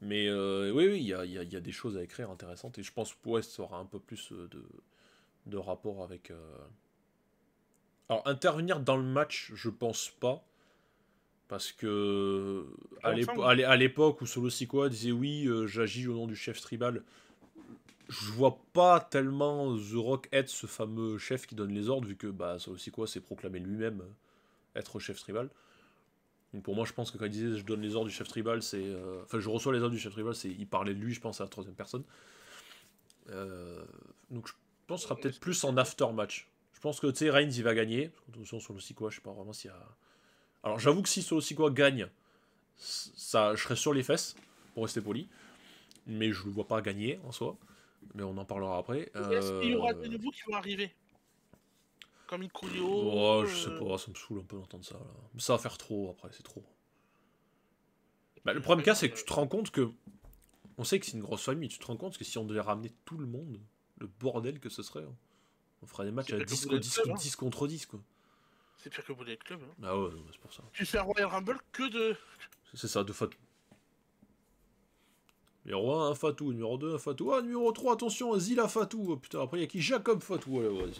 Mais oui, il y a des choses à écrire intéressantes. Et je pense que West aura un peu plus de rapport avec... Alors, intervenir dans le match, je pense pas. Parce que à l'époque où Solo Sikoa disait oui, j'agis au nom du chef tribal, je vois pas tellement The Rock être ce fameux chef qui donne les ordres, vu que Solo Sikoa s'est proclamé lui-même être chef tribal. Donc pour moi, je pense que quand il disait je donne les ordres du chef tribal, c'est. Enfin, je reçois les ordres du chef tribal, c'est. Il parlait de lui, je pense, à la troisième personne. Donc je pense que ce sera peut-être plus en after-match. Je pense que, tu sais, Reigns, il va gagner. Attention, Solo Sikoa, je sais pas vraiment s'il y a. Alors j'avoue que si Solo Sikoa gagne, ça, je serais sur les fesses, pour rester poli. Mais je le vois pas gagner, en soi. Mais on en parlera après. Est-ce qu'il y aura des nouveaux qui vont arriver? Comme Ikuyo. Oh, je sais pas, ça me saoule un peu d'entendre ça. Là. Ça va faire trop après, c'est trop. Bah, le problème c'est que tu te rends compte que. On sait que c'est une grosse famille, tu te rends compte que si on devait ramener tout le monde, le bordel que ce serait. Hein. On ferait des matchs à 10 contre 10, quoi. C'est pire que Bullet Club. Hein. Ah ouais, c'est pour ça. Tu fais un Royal Rumble que de. C'est ça, de Fatou. Numéro 1, un Fatou. Numéro 2, un Fatou. Ah, numéro 3, attention, Zila Fatou. Oh, putain, après, il y a qui? Jacob Fatou. Ouais.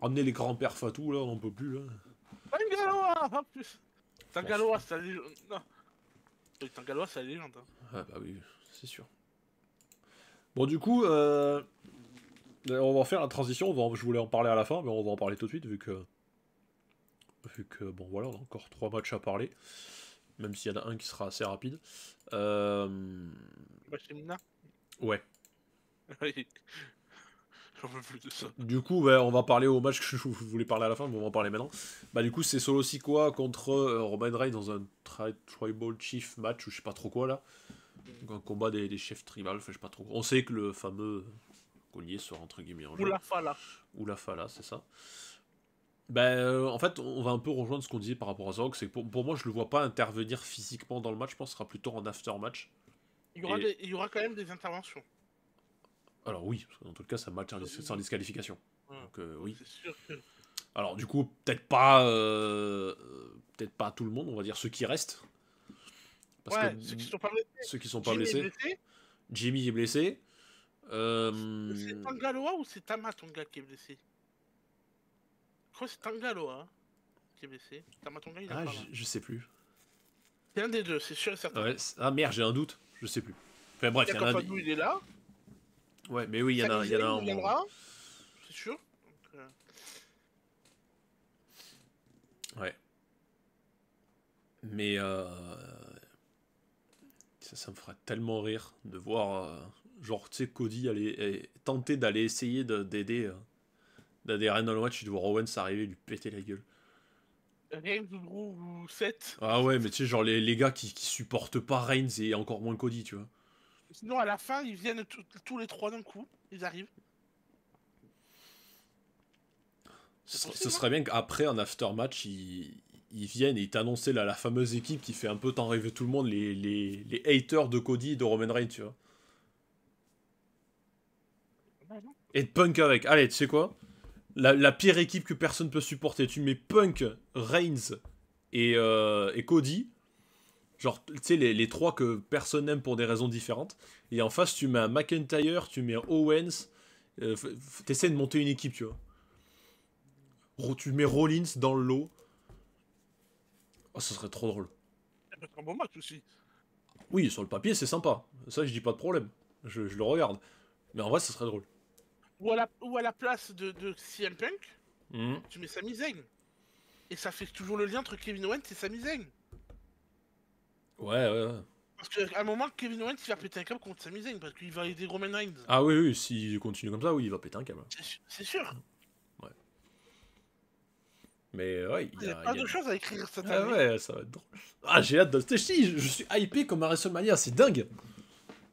Ramener les grands-pères Fatou, là, on n'en peut plus, là. Tangaloa en plus. Tangaloa, c'est la légende. Non. Tangaloa, c'est la légende. Hein. Ah bah oui, c'est sûr. Bon, du coup, on va faire la transition. Je voulais en parler à la fin, mais on va en parler tout de suite, vu que bon, voilà, on a encore 3 matchs à parler. Même s'il y en a un qui sera assez rapide. Mina. Ouais. J'en veux plus de ça. Du coup, on va parler au match que je voulais parler à la fin, mais on va en parler maintenant. Bah, du coup, c'est Solo Sikoa contre Roman Reigns dans un Tribal Chief match, ou je sais pas trop quoi là. Donc, un combat des chefs tribal, enfin, je sais pas trop. On sait que le fameux collier sera entre guillemets en jeu. Ou la Fala, c'est ça. En fait, on va un peu rejoindre ce qu'on disait par rapport à Zorg, c'est que pour moi, je le vois pas intervenir physiquement dans le match, je pense que ce sera plutôt en after-match. Il y aura quand même des interventions. Alors oui, parce que dans tout le cas, ça match sans disqualification. Donc oui. C'est sûr que... Alors du coup, peut-être pas tout le monde, on va dire ceux qui restent. Parce que ceux qui sont pas blessés. Ceux qui sont pas blessés. Jimmy est blessé. C'est Tangaloa ou c'est Tama Tonga qui est blessé? Je crois que c'est Tangaloa qui est blessé. Tama Tonga, il est pas là. Je sais plus. C'est un des deux, c'est sûr et certain. Ouais, ah merde, j'ai un doute, je sais plus. Enfin bref, il y en a un. Il est là. Ouais, mais oui, il y en a un. Viendra, c'est sûr. Donc, ouais. Mais ça me ferait tellement rire de voir genre tu sais Cody tenter d'aller essayer d'aider Reigns dans le match, de voir Owens arriver et lui péter la gueule. Reigns ou Seth. Ah ouais, mais tu sais genre les gars qui supportent pas Reigns et encore moins Cody, tu vois. Sinon à la fin ils viennent tous les trois d'un coup, ils arrivent. Ce serait bien qu'après un after match ils viennent et ils t'annoncent la fameuse équipe qui fait un peu tant rêver tout le monde, les haters de Cody et de Roman Reigns, tu vois. Et de Punk avec. Allez, tu sais quoi, la pire équipe que personne peut supporter, tu mets Punk, Reigns et Cody. Genre, tu sais, les trois que personne n'aime pour des raisons différentes. Et en face, tu mets un McIntyre, tu mets un Owens. T'essaies de monter une équipe, tu vois. Tu mets Rollins dans le lot. Oh, ça serait trop drôle. Ça peut être un bon match aussi. Oui, sur le papier, c'est sympa. Ça, je dis pas de problème. Je le regarde. Mais en vrai, ça serait drôle. Ou à la place de CM Punk, tu mets Sami Zayn. Et ça fait toujours le lien entre Kevin Owens et Sami Zayn. Ouais. Parce qu'à un moment, Kevin Owens il va péter un câble contre Sami Zayn parce qu'il va aider Roman Reigns. Ah oui, s'il continue comme ça, oui, il va péter un câble. C'est sûr. Ouais. Mais ouais, il y a pas de choses à écrire cette année. Ah ouais, ça va être drôle. Ah, j'ai hâte de... Je suis hypé comme à WrestleMania, c'est dingue.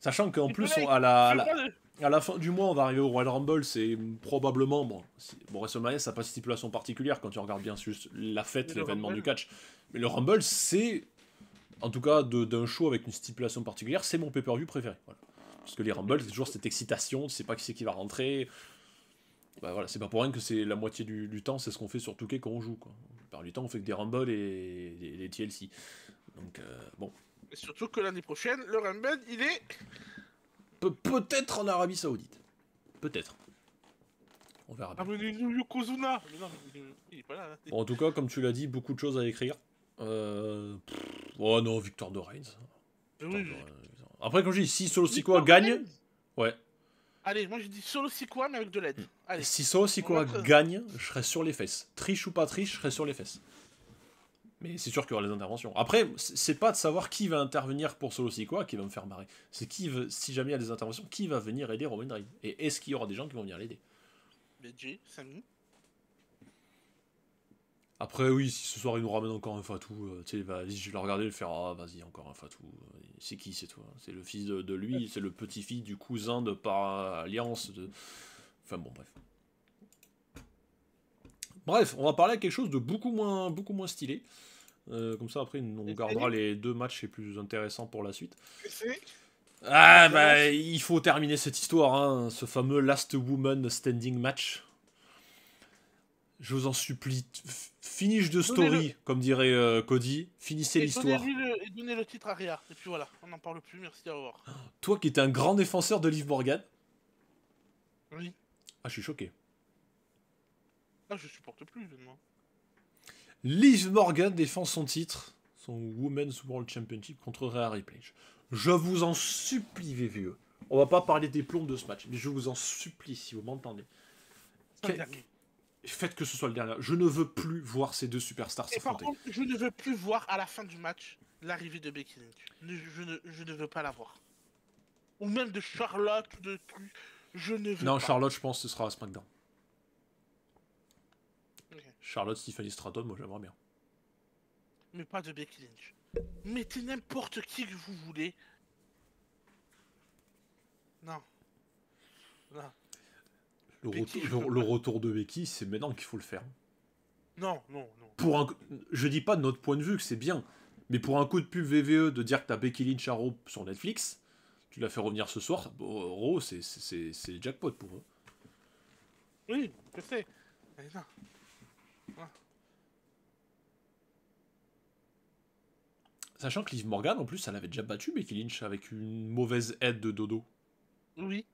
Sachant qu'en plus, à la fin du mois, on va arriver au Royal Rumble, c'est probablement... Bon, WrestleMania, ça n'a pas de stipulation particulière quand tu regardes bien juste la fête, l'événement du catch. Mais le Rumble, c'est... En tout cas, d'un show avec une stipulation particulière, c'est mon pay-per-view préféré. Voilà. Parce que les Rumble, c'est toujours cette excitation, tu sais pas qui c'est qui va rentrer. Bah voilà, c'est pas pour rien que c'est la moitié du temps, c'est ce qu'on fait sur 2K quand on joue, quoi. Par du temps, on fait que des Rumble et des TLC. Donc, bon. Et surtout que l'année prochaine, le Rumble, il est... Peut-être en Arabie Saoudite. Peut-être. On verra bien. Ah, mais Yokozuna. Mais non, il est pas là. Bon, en tout cas, comme tu l'as dit, beaucoup de choses à écrire. Oh non, victoire de Reigns. Oui. Après, comme je dis, si Solo Sikoa gagne... Ouais. Allez, moi je dis Solo Sikoa, mais avec de l'aide. Si Solo Sikoa gagne, je serai sur les fesses. Triche ou pas triche, je serai sur les fesses. Mais c'est sûr qu'il y aura les interventions. Après, c'est pas de savoir qui va intervenir pour Solo Sikoa qui va me faire marrer. C'est si jamais il y a des interventions, qui va venir aider Roman Reigns. Et est-ce qu'il y aura des gens qui vont venir l'aider? BJ, Sami. Après, oui, si ce soir il nous ramène encore un Fatou, tu sais, vas-y, je vais le regarder et le faire, ah, vas-y, encore un Fatou. C'est qui, c'est toi? C'est le fils de lui, c'est le petit-fils du cousin de par alliance. Enfin bon, bref. Bref, on va parler de quelque chose de beaucoup moins stylé. Comme ça, après, on gardera les 2 matchs les plus intéressants pour la suite. Ah, bah, il faut terminer cette histoire, hein, ce fameux Last Woman Standing match. Je vous en supplie, finish the story, comme dirait Cody. Finissez l'histoire. Et donnez le titre à Rhea. Et puis voilà, on n'en parle plus, merci, au revoir. Toi qui étais un grand défenseur de Liv Morgan. Oui. Ah, je suis choqué. Ah, je supporte plus, maintenant. Liv Morgan défend son titre, son Women's World Championship contre Rhea Ripley. Je vous en supplie, VVE. On va pas parler des plombs de ce match, mais je vous en supplie, si vous m'entendez. Faites que ce soit le dernier. Je ne veux plus voir ces 2 superstars s'affronter. Par contre, je ne veux plus voir à la fin du match l'arrivée de Becky Lynch. Je ne veux pas la voir. Ou même de Charlotte ou de trucs. Je ne veux pas. Non, Charlotte, je pense que ce sera à SmackDown. Okay. Charlotte, Stephanie Stratton, moi j'aimerais bien. Mais pas de Becky Lynch. Mettez n'importe qui que vous voulez. Non. Non. Le retour de Becky, c'est maintenant qu'il faut le faire. Non. Je dis pas de notre point de vue que c'est bien, mais pour un coup de pub VVE de dire que t'as Becky Lynch à Raw sur Netflix, tu l'as fait revenir ce soir, Raw, c'est jackpot pour eux. Oui, je sais. Mais non. Sachant que Liv Morgan, en plus, elle avait déjà battu Becky Lynch avec une mauvaise aide de Dodo. Oui.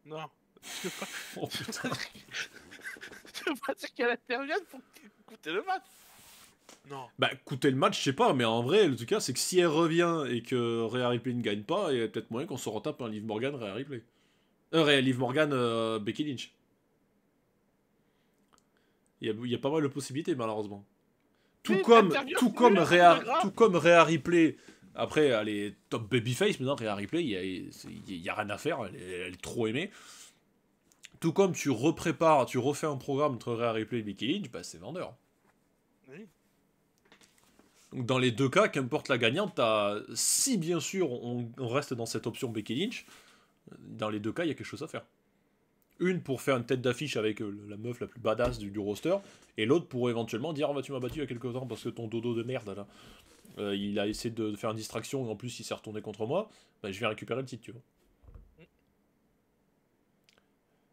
Non. Je veux pas dire qu'elle intervienne pour écouter le match. Non. Bah, écoutez le match, je sais pas, mais en vrai, le tout cas, c'est que si elle revient et que Rhea Ripley ne gagne pas, il y a peut-être moyen qu'on se retape un Liv Morgan, Rhea Ripley. Liv Morgan, Becky Lynch. Il y a pas mal de possibilités, malheureusement. Tout comme Rhea Ripley. Après, elle est top babyface, maintenant Rhea Ripley, il y a rien à faire, elle est trop aimée. Tout comme tu refais un programme entre Rhea Ripley et Becky Lynch, bah c'est vendeur. Oui. Donc dans les 2 cas, qu'importe la gagnante, si bien sûr on reste dans cette option Becky Lynch, dans les 2 cas, il y a quelque chose à faire. Une pour faire une tête d'affiche avec la meuf la plus badass du roster, et l'autre pour éventuellement dire tu m'as battu il y a quelques temps parce que ton dodo de merde là. Il a essayé de faire une distraction et en plus il s'est retourné contre moi, bah, je vais récupérer le titre, tu vois.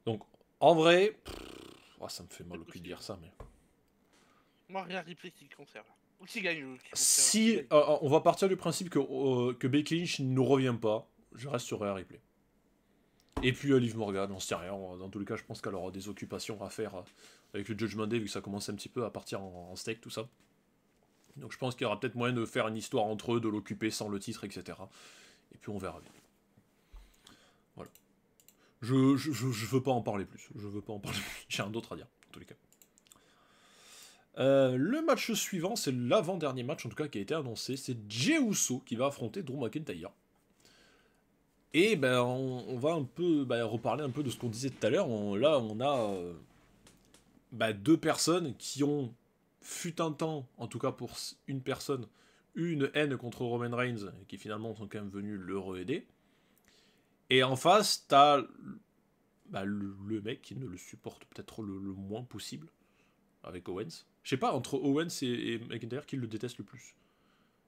Donc, en vrai, ça me fait mal au cul de dire ça, mais... Moi, Rhea Ripley qui conserve. Ou qui gagne. Si on va partir du principe que Becky Lynch ne revient pas, je reste sur Rhea Ripley. Et puis Liv Morgan, on se tient rien. Dans tous les cas, je pense qu'elle aura des occupations à faire avec le Judgment Day, vu que ça commence un petit peu à partir en steak, tout ça. Donc je pense qu'il y aura peut-être moyen de faire une histoire entre eux, de l'occuper sans le titre, etc. Et puis on verra bien. Voilà. Je veux pas en parler plus. J'ai un autre à dire, en tous les cas. Le match suivant, c'est l'avant-dernier match, en tout cas, qui a été annoncé. C'est Jey Uso qui va affronter Drew McIntyre. Et ben, on va un peu reparler un peu de ce qu'on disait tout à l'heure. Là, on a 2 personnes qui ont, fut un temps, en tout cas pour une personne, eu une haine contre Roman Reigns, et qui finalement sont quand même venus le re-aider. Et en face, t'as le mec qui ne le supporte peut-être le moins possible, avec Owens. Je sais pas, entre Owens et McIntyre, qui le déteste le plus.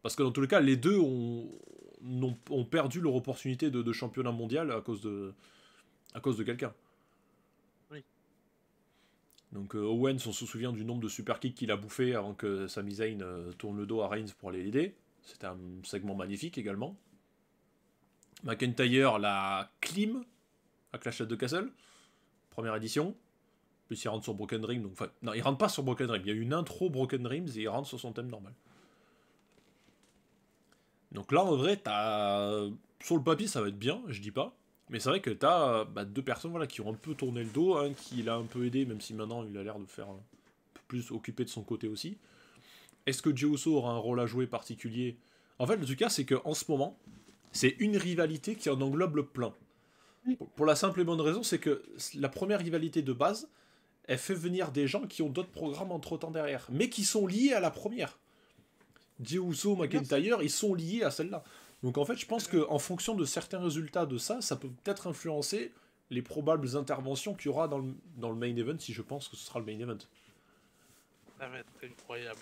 Parce que dans tous les cas, les deux ont perdu leur opportunité de championnat mondial à cause de quelqu'un. Oui. Donc Owens, on se souvient du nombre de super kicks qu'il a bouffé avant que Sami Zayn tourne le dos à Reigns pour aller l'aider. C'était un segment magnifique également. McIntyre, la Clim à Clash at the Castle, première édition. Puis il rentre sur Broken Dream. Donc, non, il rentre pas sur Broken Dream. Il y a une intro Broken Dreams et il rentre sur son thème normal. Donc là, en vrai, sur le papier, ça va être bien, je dis pas. Mais c'est vrai que t'as 2 personnes qui ont un peu tourné le dos. Un qui l'a un peu aidé, même si maintenant il a l'air de faire un peu plus occupé de son côté aussi. Est-ce que Jey Uso aura un rôle à jouer particulier? En fait, le truc, c'est qu'en ce moment, c'est une rivalité qui en englobe le plein. Pour la simple et bonne raison, c'est que la première rivalité de base, elle fait venir des gens qui ont d'autres programmes entre-temps derrière, mais qui sont liés à la première. Jey Uso, McIntyre, ils sont liés à celle-là. Donc en fait, je pense qu'en fonction de certains résultats de ça, ça peut peut-être influencer les probables interventions qu'il y aura dans le main event, si je pense que ce sera le main event. Ça va être incroyable.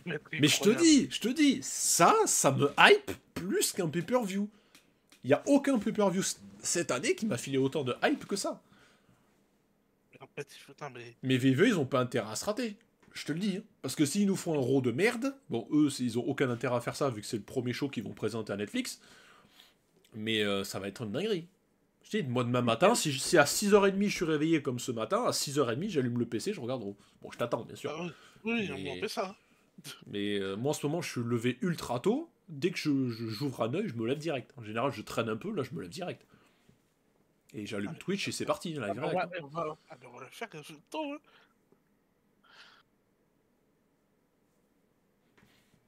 Mais je te dis, ça me hype plus qu'un pay-per-view. Il n'y a aucun pay-per-view cette année qui m'a filé autant de hype que ça. En fait, mais VV, ils ont pas intérêt à se rater. Je te le dis. Hein. Parce que s'ils nous font un Raw de merde, bon, eux, ils ont aucun intérêt à faire ça, vu que c'est le premier show qu'ils vont présenter à Netflix. Mais ça va être une dinguerie. Je te dis, moi, demain matin, si à 6h30 je suis réveillé comme ce matin, à 6h30, j'allume le PC, je regarde Raw. Bon, je t'attends, bien sûr. Oui, on fait ça. Mais moi, en ce moment, je suis levé ultra tôt. Dès que j'ouvre un œil, je me lève direct. En général, je traîne un peu, là, je me lève direct. Et j'allume Twitch et c'est parti, live direct. On va le faire quelque chose de tôt, hein.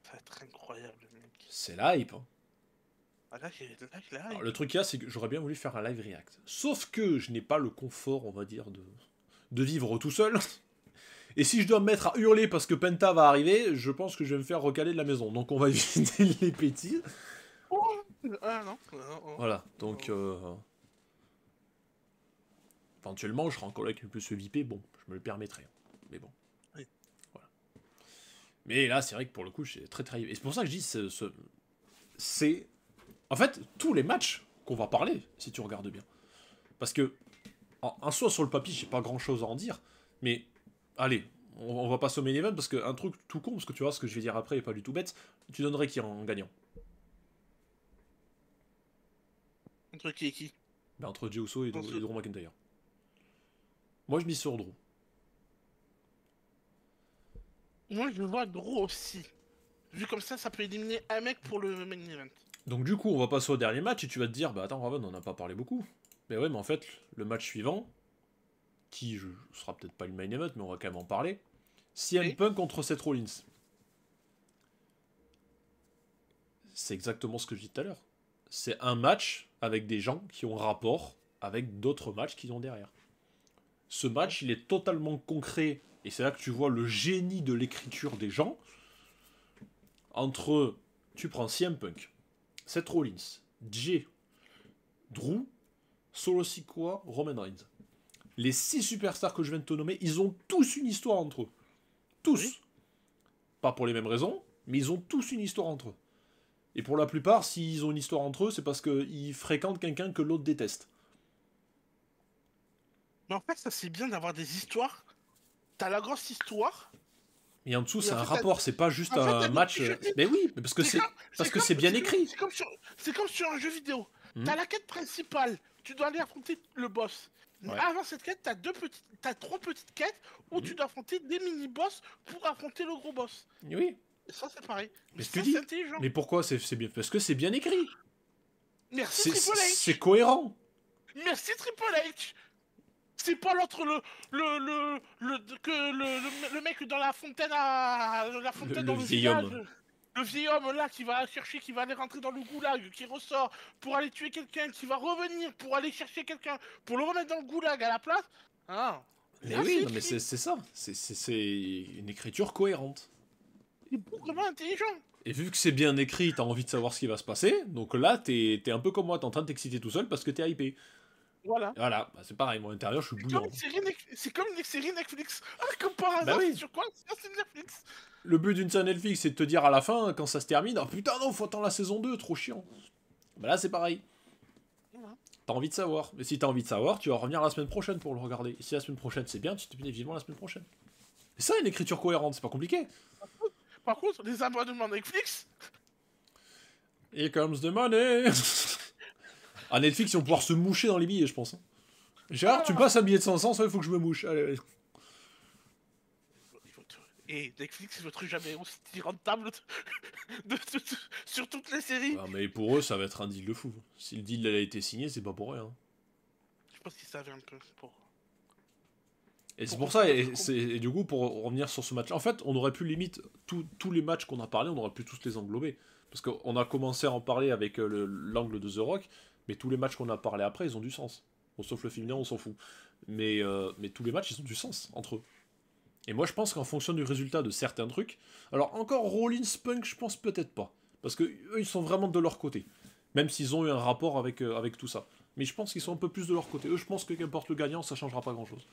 Ça va être incroyable, mec. C'est la hype, hein. Alors, le truc qu'il y a, c'est que j'aurais bien voulu faire un live react. Sauf que je n'ai pas le confort, on va dire, de vivre tout seul. Et si je dois me mettre à hurler parce que Penta va arriver, je pense que je vais me faire recaler de la maison. Donc on va éviter les bêtises. Non. Voilà, donc... éventuellement, je serai en coloc avec le plus VIP, bon, je me le permettrai. Mais bon. Oui. Voilà. Mais là, c'est vrai que pour le coup, c'est très très... Et c'est pour ça que je dis, c'est... En fait, tous les matchs qu'on va parler, si tu regardes bien. Parce que, en soi, sur le papier, j'ai pas grand-chose à en dire. Mais, allez, on va passer au main event, parce qu'un truc tout con, parce que tu vois, ce que je vais dire après est pas du tout bête, tu donnerais qui en gagnant? Entre qui et qui? Ben, entre Jey Uso et Drew McIntyre. Moi, je mise sur Drew. Moi, je vois Drew aussi. Vu comme ça peut éliminer un mec pour le main event. Donc du coup, on va passer au dernier match et tu vas te dire, bah attends, Raven, on n'en a pas parlé beaucoup. Mais ouais, mais en fait, le match suivant, qui sera peut-être pas le main event, mais on va quand même en parler, CM Punk contre Seth Rollins. C'est exactement ce que je dis tout à l'heure. C'est un match avec des gens qui ont rapport avec d'autres matchs qu'ils ont derrière. Ce match, il est totalement concret, et c'est là que tu vois le génie de l'écriture des gens. Entre, tu prends CM Punk, Seth Rollins, Jey, Drew, Solo Sikoa, Roman Reigns. Les 6 superstars que je viens de te nommer, ils ont tous une histoire entre eux. Tous. Oui. Pas pour les mêmes raisons, mais ils ont tous une histoire entre eux. Et pour la plupart, s'ils ont une histoire entre eux, c'est parce qu'ils fréquentent quelqu'un que l'autre déteste. Mais en fait, ça c'est bien d'avoir des histoires. T'as la grosse histoire. Et en dessous, c'est un rapport, c'est pas juste un match. Mais oui, parce que c'est bien écrit. C'est comme sur un jeu vidéo. T'as la quête principale, tu dois aller affronter le boss. Ouais. Avant cette quête, t'as 3 petites quêtes où tu dois affronter des mini-boss pour affronter le gros boss. Oui. Et ça, c'est pareil. Mais ça, c'est intelligent. Mais pourquoi c'est bien? Parce que c'est bien écrit. Merci Triple H. C'est cohérent. Merci Triple H. C'est pas l'autre, le mec dans la fontaine dans le vieil homme. Le vieil homme là qui va chercher, qui va aller rentrer dans le goulag, qui ressort pour aller tuer quelqu'un, qui va revenir pour aller chercher quelqu'un, pour le remettre dans le goulag à la place. Ah. Mais oui, non, mais c'est ça. C'est une écriture cohérente. C'est vraiment intelligent. Et vu que c'est bien écrit, t'as envie de savoir ce qui va se passer. Donc là, t'es un peu comme moi, t'es en train de t'exciter tout seul parce que t'es hypé. Voilà, bah, c'est pareil, mon intérieur, je suis bouillant. C'est comme une série Netflix. Ah, comme par hasard, oui. sur quoi? C'est Netflix. Le but d'une série Netflix, c'est de te dire à la fin, quand ça se termine, oh putain, non, faut attendre la saison 2, trop chiant. Bah là, c'est pareil. T'as envie de savoir. Mais si t'as envie de savoir, tu vas revenir la semaine prochaine pour le regarder. Et si la semaine prochaine c'est bien, tu te mets vivement la semaine prochaine. C'est ça une écriture cohérente, c'est pas compliqué. Par contre, les abonnements Netflix. Here comes the money. À Netflix, ils vont pouvoir se moucher dans les billets, je pense. Gérard, tu me passes un billet de 500, ça il faut que je me mouche. Allez. Et Netflix, c'est le truc jamais aussi rentable sur toutes les séries. Ah, mais pour eux, ça va être un deal de fou. Si le deal a été signé, c'est pas pour rien. Je pense qu'ils savaient un peu pour. Et c'est pour ça, et du coup, pour revenir sur ce match, en fait, on aurait pu limite, tous les matchs qu'on a parlé, on aurait pu tous les englober. Parce qu'on a commencé à en parler avec l'angle de The Rock, mais tous les matchs qu'on a parlé après, ils ont du sens. Bon, sauf le féminin, on s'en fout. Mais tous les matchs, ils ont du sens entre eux. Et moi, je pense qu'en fonction du résultat de certains trucs, alors encore Rollins Punk, je pense peut-être pas. Parce que eux, ils sont vraiment de leur côté. Même s'ils ont eu un rapport avec tout ça. Mais je pense qu'ils sont un peu plus de leur côté. Eux, je pense que qu'importe le gagnant, ça changera pas grand-chose.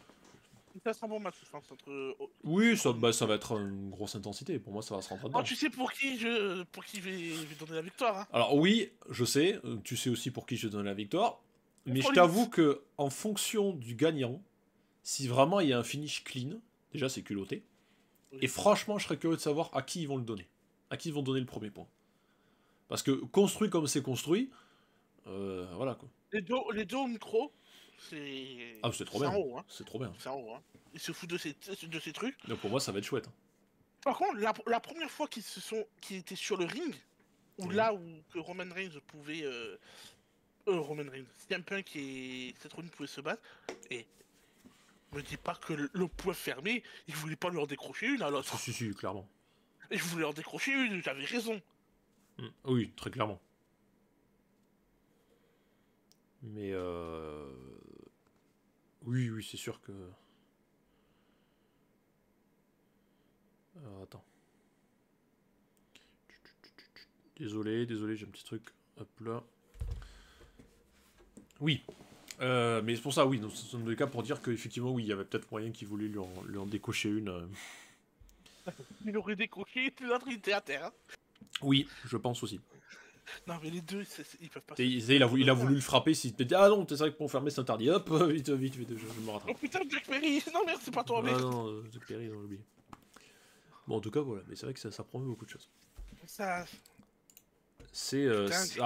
Ça sera un bon match, je pense, entre... Oui, ça va être une grosse intensité. Pour moi, ça va se rentrer dedans. Oh, tu sais pour qui je vais donner la victoire, hein. Alors oui, je sais. Tu sais aussi pour qui je donne la victoire. Mais je t'avoue que en fonction du gagnant, si vraiment il y a un finish clean, déjà c'est culotté. Oui. Et franchement, je serais curieux de savoir à qui ils vont le donner. À qui ils vont donner le premier point. Parce que construit comme c'est construit, voilà quoi. Les deux au micro, c'est... Ah, c'est trop bien. Haut, hein. C'est trop bien. C'est en haut, hein. Ils se foutent de ces trucs. Donc pour moi, ça va être chouette. Par contre, la première fois qu'ils étaient sur le ring, là où que Roman Reigns pouvait... Roman Reigns, CM Punk et Seth Rollins pouvaient se battre, et me dis pas que le point fermé, il voulait pas leur décrocher une à l'autre. Si, clairement. Et je voulais leur décrocher une, j'avais raison. Oui, très clairement. Mais oui, c'est sûr que... attends. Désolé, j'ai un petit truc. Hop là. Oui. Mais c'est pour ça, oui, dans ce sont des cas pour dire qu'effectivement, oui, il y avait peut-être moyen qu'il voulait lui en décocher une. Il aurait décoché, l'autre il était à terre. Hein. Oui, je pense aussi. Non, mais les deux, ils peuvent pas... Il a voulu le frapper, s'il te dit ah non, c'est vrai que pour fermer c'est interdit, hop, vite, je me rattrape. Oh putain, Jack Perry, non merde, c'est pas toi, merde. Non, Jack Perry, on l'oublie. Bon, en tout cas, voilà, mais c'est vrai que ça promet beaucoup de choses. Ça... C'est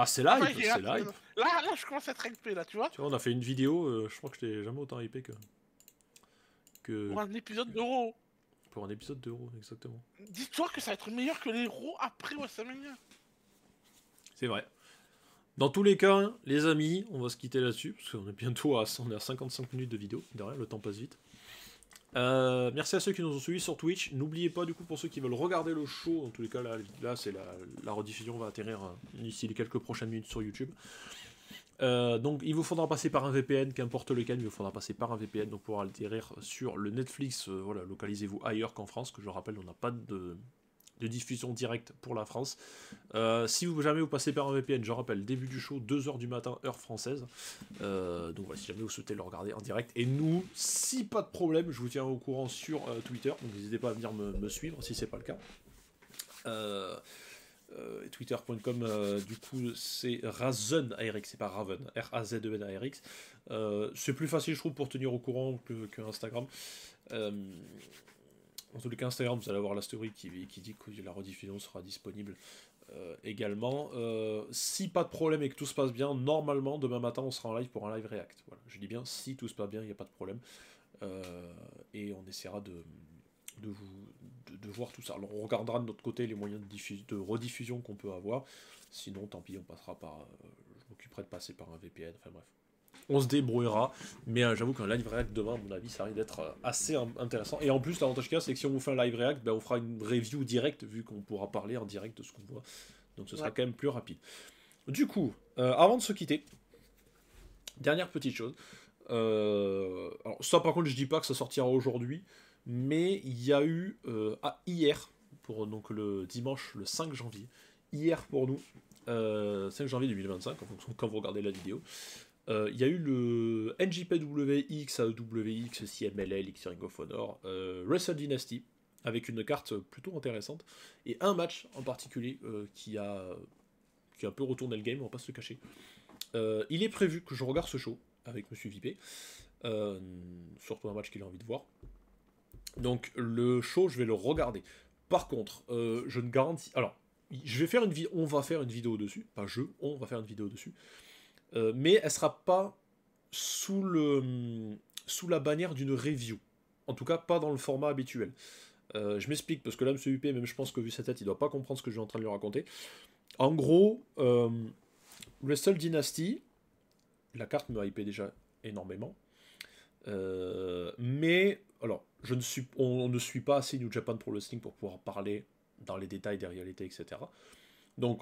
c'est live, c'est live. Là, je commence à être hypé, là, tu vois. Tu vois, on a fait une vidéo, je crois que je t'ai jamais autant hypé que... Pour un épisode d'Euro. Pour un épisode d'Euro, exactement. Dis-toi que ça va être meilleur que les Raw après WrestleMania. C'est vrai. Dans tous les cas, les amis, on va se quitter là-dessus, parce qu'on est bientôt à 55 minutes de vidéo. Derrière, le temps passe vite. Merci à ceux qui nous ont suivis sur Twitch. N'oubliez pas, du coup, pour ceux qui veulent regarder le show, en tous les cas, là c'est la rediffusion va atterrir d'ici les quelques prochaines minutes sur YouTube. Donc il vous faudra passer par un VPN, qu'importe lequel, il vous faudra passer par un VPN donc pour atterrir sur le Netflix. Voilà, localisez-vous ailleurs qu'en France, que je rappelle, on n'a pas de diffusion directe pour la France. Si jamais vous passez par un VPN, je rappelle, début du show, 2h du matin, heure française. Donc voilà, si jamais vous souhaitez le regarder en direct. Et nous, si pas de problème, je vous tiens au courant sur Twitter, donc n'hésitez pas à venir me suivre si c'est pas le cas. Twitter.com, du coup c'est Razen ARX, c'est pas Raven, R-A-Z-E-N ARX. C'est plus facile, je trouve, pour tenir au courant que Instagram. En tout cas, Instagram, vous allez avoir la story qui dit que la rediffusion sera disponible également. Si pas de problème et que tout se passe bien, normalement, demain matin, on sera en live pour un live react. Voilà. Je dis bien, si tout se passe bien, il n'y a pas de problème. Et on essaiera de voir tout ça. Alors, on regardera de notre côté les moyens de rediffusion qu'on peut avoir. Sinon, tant pis, on passera par... je m'occuperai de passer par un VPN. Enfin bref. On se débrouillera, mais j'avoue qu'un live react demain, à mon avis, ça risque d'être assez intéressant. Et en plus, l'avantage qu'il y a, c'est que si on vous fait un live react, ben, on fera une review directe, vu qu'on pourra parler en direct de ce qu'on voit. Donc ce sera quand même plus rapide. Du coup, avant de se quitter, dernière petite chose. Alors ça, par contre, je dis pas que ça sortira aujourd'hui, mais il y a eu hier, pour donc le dimanche, le 5 janvier, hier pour nous, 5 janvier 2025, en fonction de quand vous regardez la vidéo, il y a eu le NJPW XAWX, CMLL, X Ring of Honor, Wrestle Dynasty, avec une carte plutôt intéressante, et un match en particulier qui a un peu retourné le game, on va pas se le cacher. Il est prévu que je regarde ce show avec Monsieur Vipé, surtout un match qu'il a envie de voir. Donc le show, je vais le regarder. Par contre, je ne garantis... Alors, on va faire une vidéo dessus, on va faire une vidéo dessus. Mais elle sera pas sous la bannière d'une review. En tout cas, pas dans le format habituel. Je m'explique, parce que là, Monsieur UP, même je pense que vu sa tête, il doit pas comprendre ce que je suis en train de lui raconter. En gros, Wrestle Dynasty, la carte me hypait déjà énormément. Mais, alors, on ne suit pas assez New Japan Pro Wrestling pour pouvoir parler dans les détails des réalités, etc. Donc,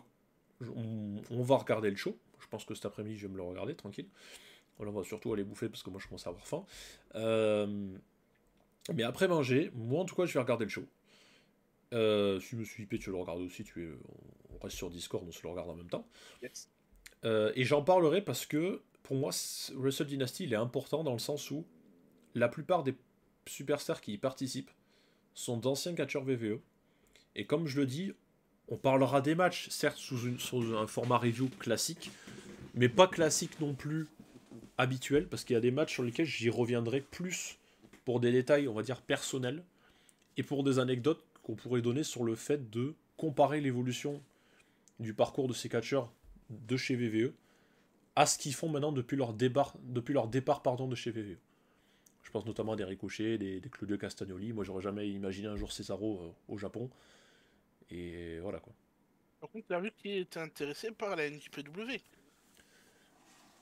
on va regarder le show. Je pense que cet après-midi, je vais me le regarder, tranquille. On va surtout aller bouffer parce que moi, je commence à avoir faim. Mais après manger, moi, en tout cas, je vais regarder le show. Si tu me suis IP, tu le regardes aussi. On reste sur Discord, on se le regarde en même temps. Yes. Et j'en parlerai parce que, pour moi, Wrestle Dynasty, il est important dans le sens où la plupart des superstars qui y participent sont d'anciens catcheurs VVE. Et comme je le dis, on parlera des matchs, certes sous un format review classique, mais pas classique non plus habituel, parce qu'il y a des matchs sur lesquels j'y reviendrai plus pour des détails, on va dire, personnels, et pour des anecdotes qu'on pourrait donner sur le fait de comparer l'évolution du parcours de ces catcheurs de chez VVE à ce qu'ils font maintenant depuis leur départ de chez VVE. Je pense notamment à des Ricochet, des Claudio Castagnoli. Moi, j'aurais jamais imaginé un jour Cesaro au Japon. Et voilà quoi. Par contre, tu as vu qu'il était intéressé par la NJPW.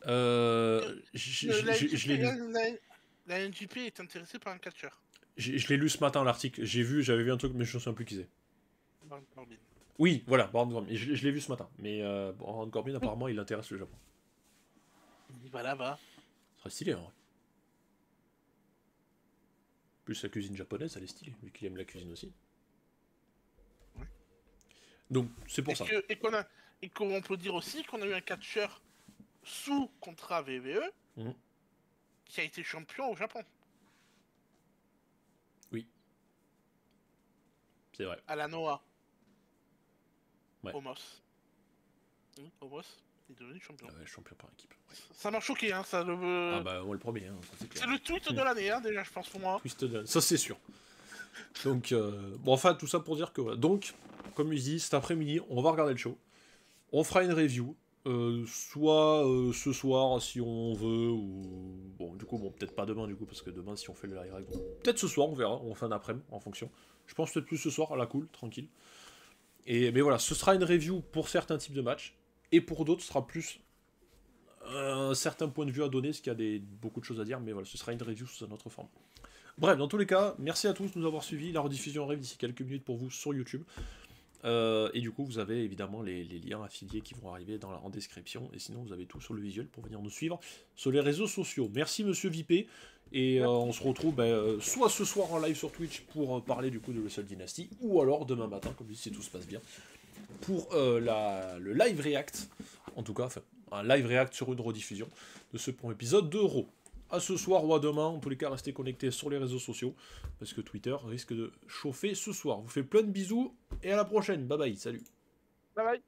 Je l'ai lu. La NJP est intéressée par un catcheur. Je l'ai lu ce matin l'article. J'avais vu un truc, mais je ne me souviens plus qui c'est. Oui, voilà, Baron Corbin. Je l'ai vu ce matin. Mais Baron Corbin, apparemment, il intéresse le Japon. Il va là-bas. Ce serait stylé, en vrai. Plus la cuisine japonaise, elle est stylée, vu qu'il aime la cuisine aussi. Ouais. Donc, c'est pour ça. Et qu'on peut dire aussi qu'on a eu un catcheur sous contrat VVE qui a été champion au Japon. Oui. C'est vrai. À la Noah. Ouais. Omos. Omos est devenu champion. Ah ouais, champion par équipe. Ça m'a choqué, hein. Ça, Ah bah, moi le premier, hein, ça, c'est clair. C'est le tweet de l'année, hein, déjà, je pense, pour moi. Ça, c'est sûr. Donc, bon, enfin, tout ça pour dire que... Donc, comme je dis, cet après-midi, on va regarder le show. On fera une review. Soit ce soir, si on veut, ou... Bon, du coup, peut-être pas demain, du coup, parce que demain, si on fait le live, bon, peut-être ce soir, on verra, on fait un après-midi, en fonction. Je pense peut-être plus ce soir, à la cool, tranquille. Mais voilà, ce sera une review pour certains types de matchs, et pour d'autres, ce sera plus un certain point de vue à donner, parce qu'il y a beaucoup de choses à dire, mais voilà, ce sera une review sous une autre forme. Bref, dans tous les cas, merci à tous de nous avoir suivis. La rediffusion arrive d'ici quelques minutes pour vous sur YouTube. Et du coup, vous avez évidemment les liens affiliés qui vont arriver en description. Et sinon, vous avez tout sur le visuel pour venir nous suivre sur les réseaux sociaux. Merci, monsieur Vipé. Et on se retrouve soit ce soir en live sur Twitch pour parler du coup de Wrestle Dynasty, ou alors demain matin, comme si tout se passe bien, pour le live react. En tout cas, un live react sur une rediffusion de ce premier épisode de Raw. À ce soir ou à demain, en tous les cas, restez connectés sur les réseaux sociaux, parce que Twitter risque de chauffer ce soir. Je vous fais plein de bisous, et à la prochaine, bye bye, salut. Bye bye.